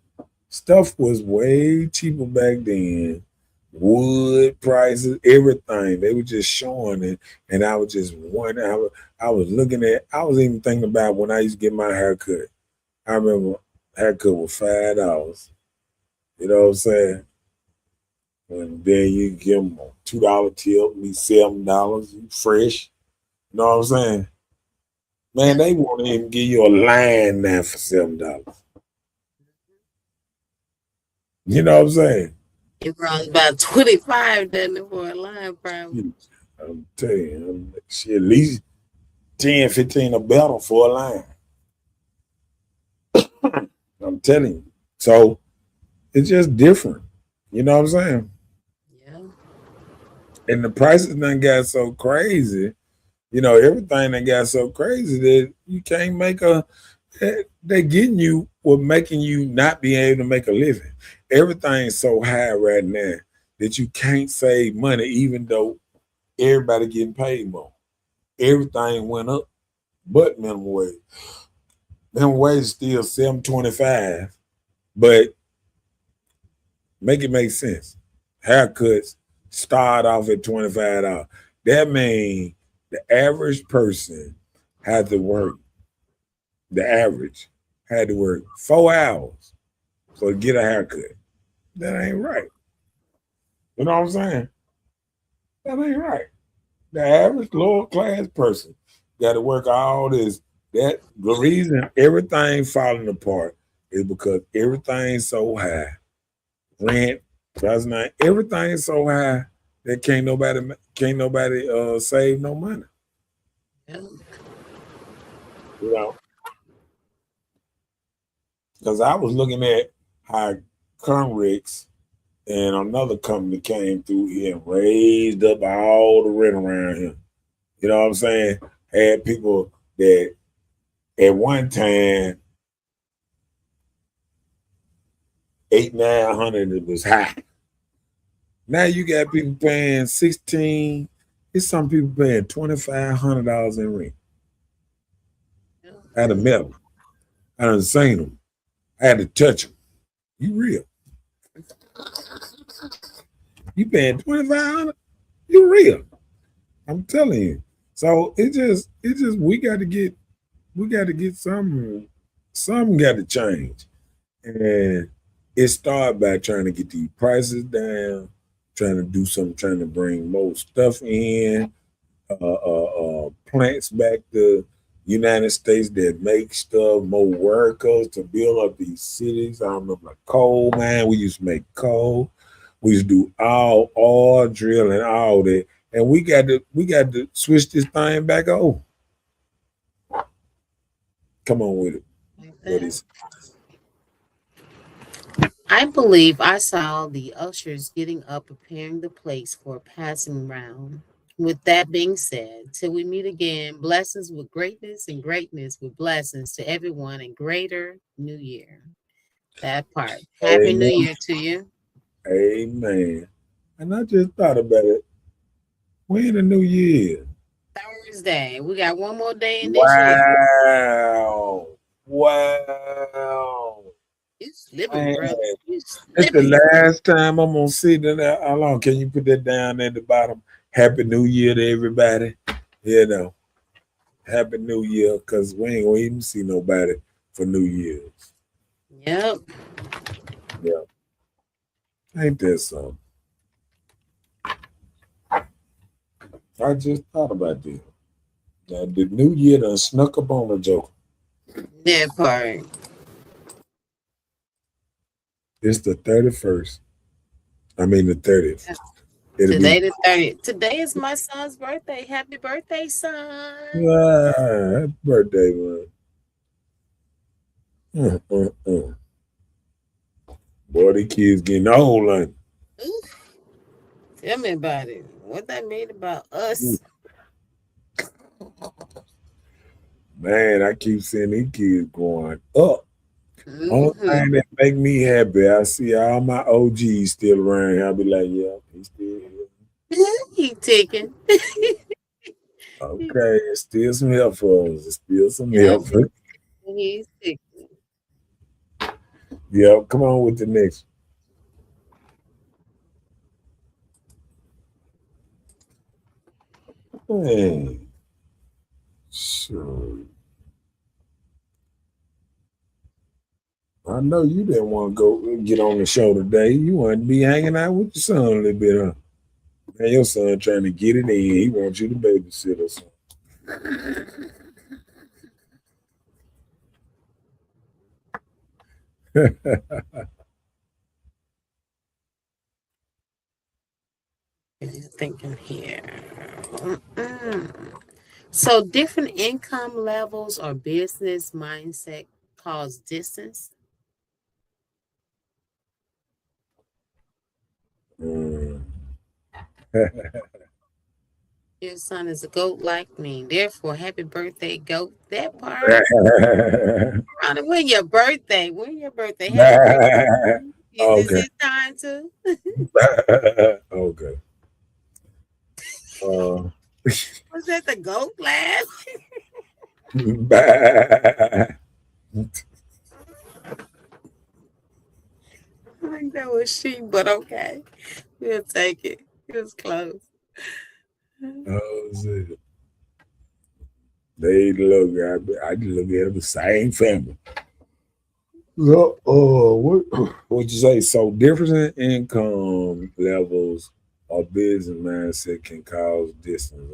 stuff was way cheaper back then. Wood prices, everything. They were just showing it, and I was just wondering. I was looking at. I was even thinking about when I used to get my haircut. I remember haircut was $5. You know what I'm saying? And then you give them a $2 tip, be $7. You fresh. You know what I'm saying? Man, they won't even give you a line now for $7. You know what I'm saying? It runs about 25, doesn't it, for a line, probably? I'm telling you, she at least 10, 15 or better for a line. I'm telling you. So it's just different. You know what I'm saying? Yeah. And the prices done got so crazy. You know, everything that got so crazy that you can't make they're getting you with making you not being able to make a living. Everything's so high right now that you can't save money, even though everybody getting paid more. Everything went up, but minimum wage. Minimum wage is still $7.25, but make it make sense. Haircuts start off at $25. That means the average person had to work. The average had to work 4 hours to get a haircut. That ain't right. You know what I'm saying? That ain't right. The average lower class person got to work all this. That the reason everything falling apart is because everything's so high. Rent, everything's so high that can't nobody save no money. Yeah. You know. Because I was looking at how Conrix and another company came through here and raised up all the rent around here. You know what I'm saying? Had people that at one time 800-900 it was high. Now you got people paying 16. It's some people paying $2,500 in rent. I had to met them. I done seen them. I had to touch them. You real? You paying $2,500? You real? I'm telling you. So it just we got to get something got to change, and it started by trying to get these prices down, trying to do something, trying to bring more stuff in, plants back to United States that make stuff, more workers to build up these cities. I remember like coal, man. We used to make coal. We used to do all oil drilling, all that. And we got to switch this thing back over. Come on with it. What is it? I believe I saw the ushers getting up, preparing the place for a passing round. With that being said, till we meet again, blessings with greatness and greatness with blessings to everyone and greater new year. That part. Happy Amen. New Year to you. Amen. And I just thought about it. We're in the new year. Thursday. We got one more day in this year. Wow. You slipping, bro. It's the last time I'm gonna see that. How long can you put that down at the bottom? Happy New Year to everybody. You know, Happy New Year, because we ain't gonna even see nobody for New Year's. Yep. Yeah. Ain't that something? I just thought about this. Now, the New Year done snuck up on the joke. That part. It's the 31st. I mean the 30th. Today the 30th. Today is my son's birthday. Happy birthday, son. Happy birthday, man. Boy, the kids getting old, ain't they? Tell me about it. What that mean about us? Man, I keep seeing these kids growing up. Only thing that make me happy, I see all my OGs still around here. I'll be like, yeah, he's still here. He ticking. Okay, it's still some help for us. It's still some help. He's ticking. Yeah, come on with the next. Hey, sure. I know you didn't want to go get on the show today. You want to be hanging out with your son a little bit, huh? Man, your son trying to get it in. He wants you to babysit or something. Thinking here. So different income levels or business mindset cause distance. Your son is a goat like me. Therefore, happy birthday, goat. That part. When your birthday? When your birthday? Happy birthday. Is this time too? Okay. Was that the goat laugh? I think that was she, but okay. We'll take it. It was close. They look, I just look at the same family. What you say? So different income levels or business mindset can cause distance.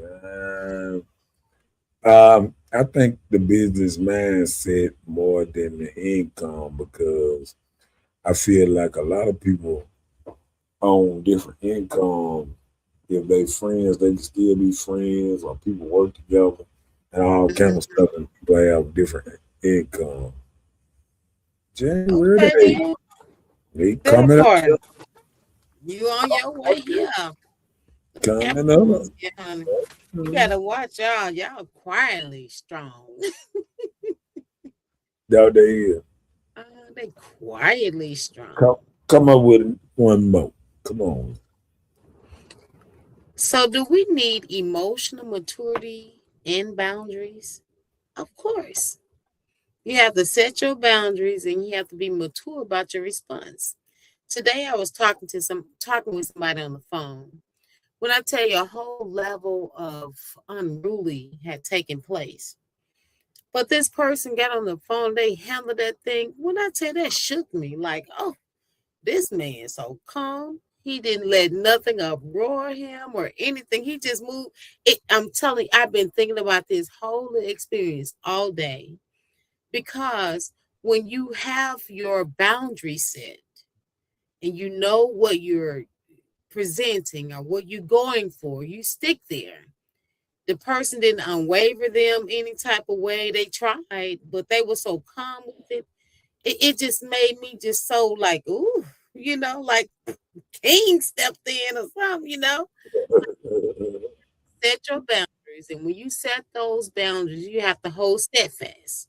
I think the business mindset more than the income, because I feel like a lot of people own different income. If they friends, they can still be friends, or people work together and all kind of stuff, and people have different income. January Okay, they coming up. You on your way here. Coming up. You gotta watch y'all. Y'all quietly strong. No, they is. They quietly strong. Come up with one more. Come on. So, do we need emotional maturity and boundaries? Of course. You have to set your boundaries and you have to be mature about your response. Today I was talking with somebody on the phone. When I tell you, a whole level of unruly had taken place. But this person got on the phone, they handled that thing. When I tell you, that shook me like, oh, this man is so calm. He didn't let nothing uproar him or anything. He just moved. I'm telling you, I've been thinking about this whole experience all day, because when you have your boundary set and you know what you're presenting or what you're going for, you stick there. The person didn't unwaver them any type of way. They tried, but they were so calm with it. It just made me just so like, ooh, like King stepped in or something, Set your boundaries. And when you set those boundaries, you have to hold steadfast.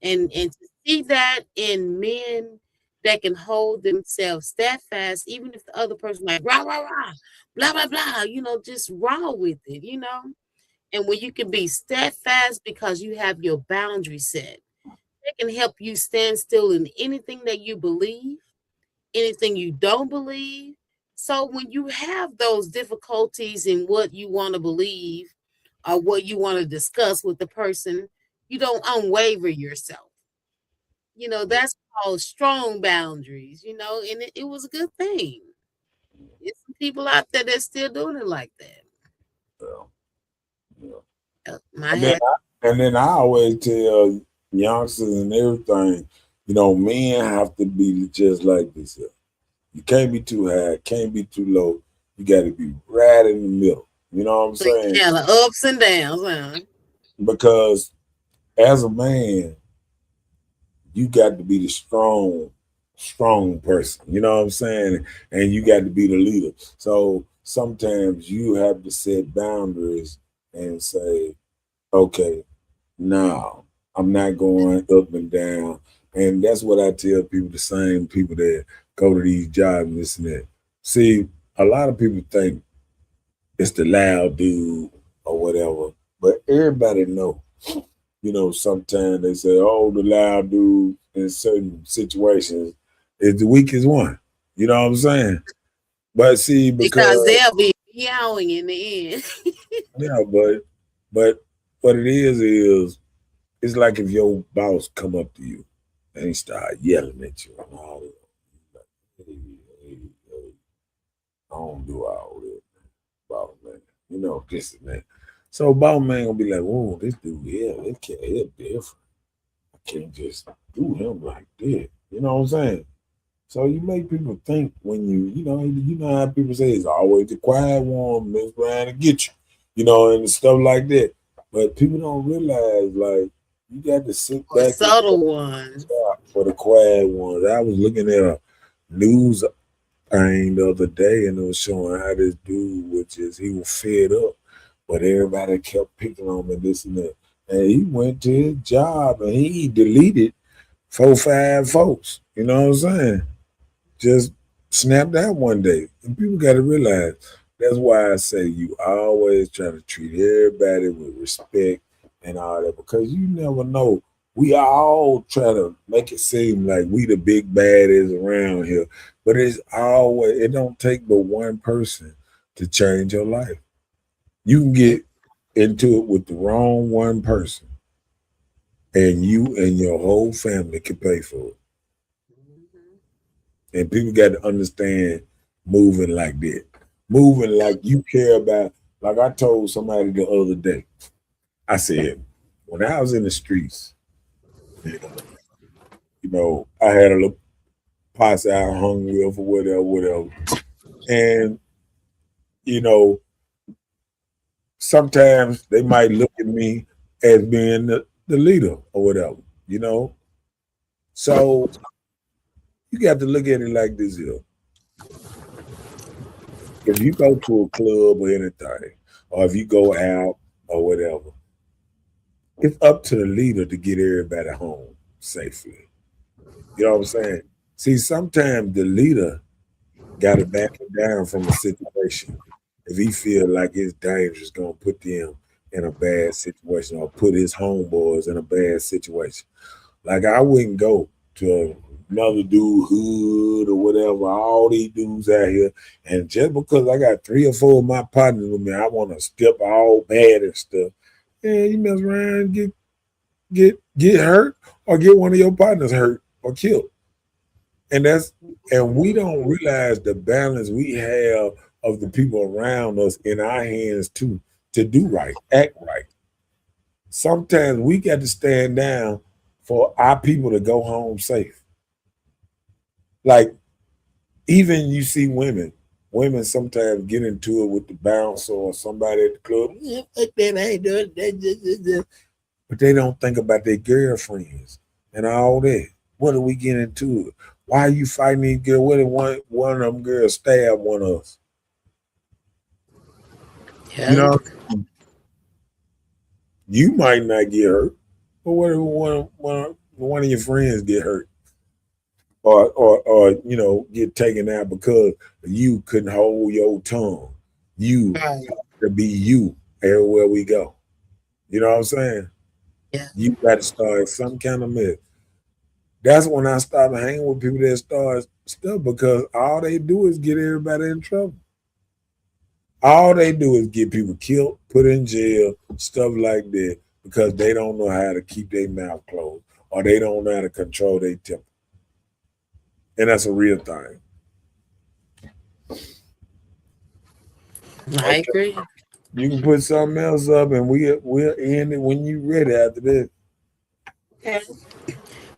And to see that in men that can hold themselves steadfast, even if the other person like rah, rah, rah, blah, blah, blah, just raw with it, And when you can be steadfast because you have your boundary set, it can help you stand still in anything that you believe, anything you don't believe. So when you have those difficulties in what you want to believe or what you want to discuss with the person, you don't unwaver yourself. That's called strong boundaries, and it was a good thing. There's some people out there that's still doing it like that. And then I always tell youngsters and everything, You know, men have to be just like this here. You can't be too high, can't be too low. You got to be right in the middle. You know what I'm saying? Kind of ups and downs, huh? Because as a man, you got to be the strong person. You know what I'm saying? And you got to be the leader. So sometimes you have to set boundaries and say, okay, no, I'm not going up and down. And that's what I tell people, the same people that go to these jobs and this and that. See, a lot of people think it's the loud dude or whatever, but everybody know. You know, sometimes they say, oh, the loud dude in certain situations is the weakest one. You know what I'm saying? But see, because they'll be yowling in the end. yeah, but what it is it's like if your boss come up to you and he start yelling at you and all that. Like, hey, I don't do all that, boss man. You know, this and that. So boss man gonna be like, whoa, this dude, yeah, this kid, he's different. I can't just do him like that. You know what I'm saying? So you make people think when you know how people say it's always the quiet one, Miss Brown to get you, you know, and stuff like that. But people don't realize, like, you got to sit Or back subtle ones. for the quiet ones. I was looking at a news thing the other day, and it was showing how this dude, he was fed up, but everybody kept picking on him and this and that. And he went to his job and he deleted 4-5 folks. You know what I'm saying? Just snapped out one day. And people got to realize that's why I say you always try to treat everybody with respect and all that, because you never know. We all try to make it seem like we the big baddies around here, but it don't take but one person to change your life. You can get into it with the wrong one person, and you and your whole family can pay for it. And people got to understand moving like that. Moving like you care about, like I told somebody the other day. I said, when I was in the streets, you know, I had a little posse I hung with or whatever. And, you know, sometimes they might look at me as being the leader or whatever, you know. So you got to look at it like this here. If you go to a club or anything, or if you go out or whatever, it's up to the leader to get everybody home safely. You know what I'm saying? See, sometimes the leader got to back him down from a situation if he feel like it's dangerous, gonna put them in a bad situation or put his homeboys in a bad situation. Like I wouldn't go to another dude hood or whatever, all these dudes out here, and just because I got 3 or 4 of my partners with me, I want to step all bad and stuff. Yeah, you mess around, get hurt, or get one of your partners hurt or killed. And we don't realize the balance we have of the people around us in our hands too, to do right, act right. Sometimes we got to stand down for our people to go home safe. Like, even you see women sometimes get into it with the bouncer or somebody at the club. Yeah, fuck that, I ain't doing that. But they don't think about their girlfriends and all that. What are we getting into it? Why are you fighting these girls? What if one of them girls stab one of us? Yeah. You know, you might not get hurt, but what if one of your friends get hurt? Or you know, get taken out because you couldn't hold your tongue. You to be you everywhere we go. You know what I'm saying? Yeah. You got to start some kind of mess. That's when I started hanging with people that start stuff, because all they do is get everybody in trouble. All they do is get people killed, put in jail, stuff like that, because they don't know how to keep their mouth closed, or they don't know how to control their temper. And that's a real thing. I agree. You can put something else up and we'll end it when you ready after this. Okay.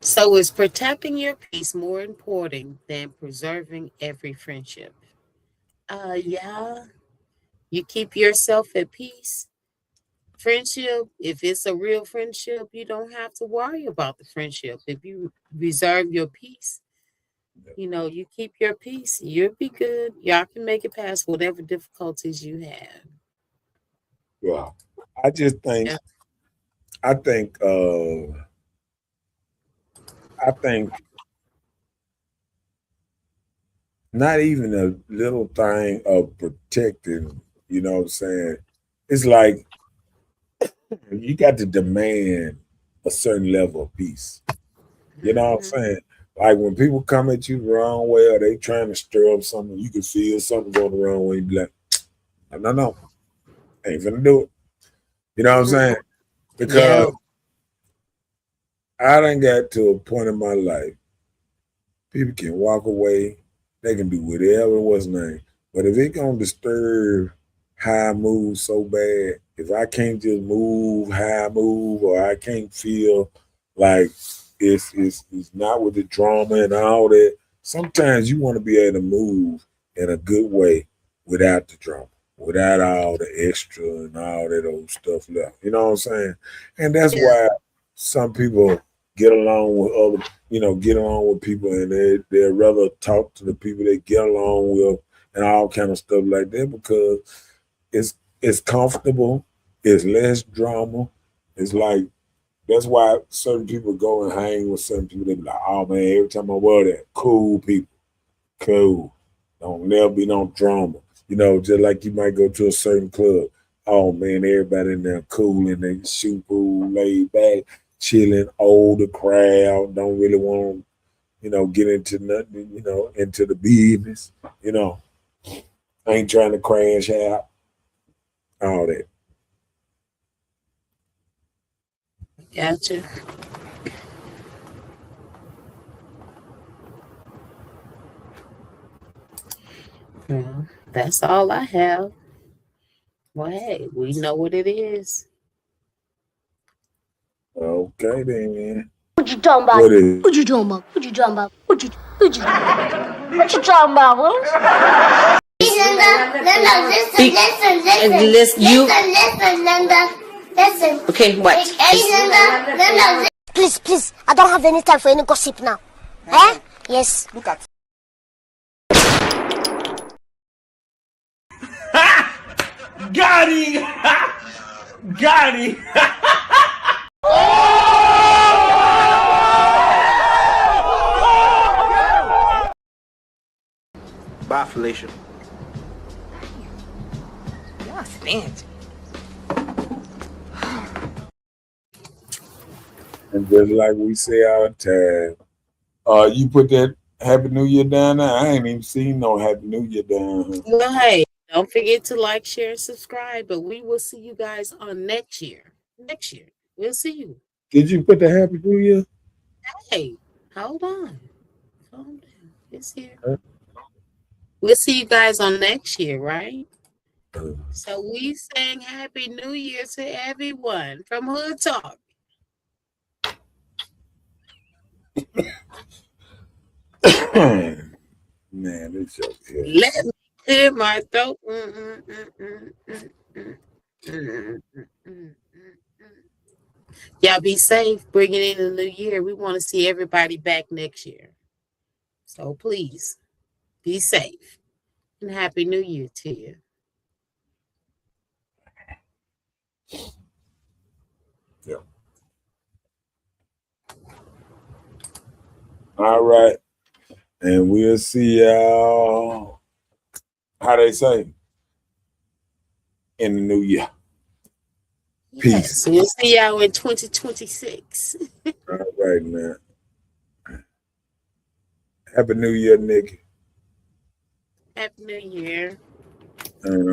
So is protecting your peace more important than preserving every friendship? Yeah. You keep yourself at peace. Friendship, if it's a real friendship, you don't have to worry about the friendship. If you reserve your peace, you keep your peace, you'll be good. Y'all can make it past whatever difficulties you have. Yeah. I just think Yeah. I think I think not even a little thing of protecting, you know what I'm saying? It's like you got to demand a certain level of peace. You know what I'm Mhm. saying? Like when people come at you the wrong way or they trying to stir up something, you can feel something going the wrong way. You be like, no, ain't finna do it. You know what I'm saying? Yeah. Because I done got to a point in my life, people can walk away, they can do whatever was name. But if it gonna disturb how I move so bad, if I can't just move how I move, or I can't feel like it's not with the drama and all that. Sometimes you want to be able to move in a good way without the drama, without all the extra and all that old stuff left. You know what I'm saying? And that's Yeah. why some people get along with other, get along with people, and they'd rather talk to the people they get along with and all kind of stuff like that, because it's comfortable, it's less drama. It's like that's why certain people go and hang with certain people. They be like, oh man, every time I wear that, cool people, cool. Don't never be no drama. Just like you might go to a certain club. Oh man, everybody in there cool and they shoot pool, laid back, chilling, older crowd, don't really want to, get into nothing, into the business, ain't trying to crash out, all that. Gotcha. Well, that's all I have. Well, hey, we know what it is. Okay then. What you talking about? What is What you talking about? What you talking about? What you talking about? Linda, Linda. Listen. Okay, what? Linda. Please, I don't have any time for any gossip now. Eh? Yes. Look at. Got him! Got him! Bye, Felicia. Y'all stingy. And just like we say all the time, you put that Happy New Year down there. I ain't even seen no Happy New Year down here. Well, hey, don't forget to like, share, and subscribe. But we will see you guys on next year. Next year, we'll see you. Did you put the Happy New Year? Hey, hold on. Calm down. It's here. We'll see you guys on next year, right? So we saying Happy New Year to everyone from Hood Talk. Man, this joke here. Let me clear my throat. Y'all be safe bringing in the new year. We want to see everybody back next year. So please be safe and Happy New Year to you. Yeah. All right. And we'll see y'all, how they say, in the new year. Peace. Yes, we'll see y'all in 2026. All right, man. Happy New Year, Nikki. Happy New Year. And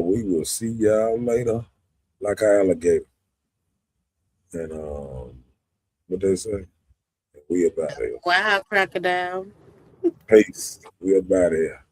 we will see y'all later, like an alligator. And what they say? We about here. Wow, crocodile. Peace. We about here.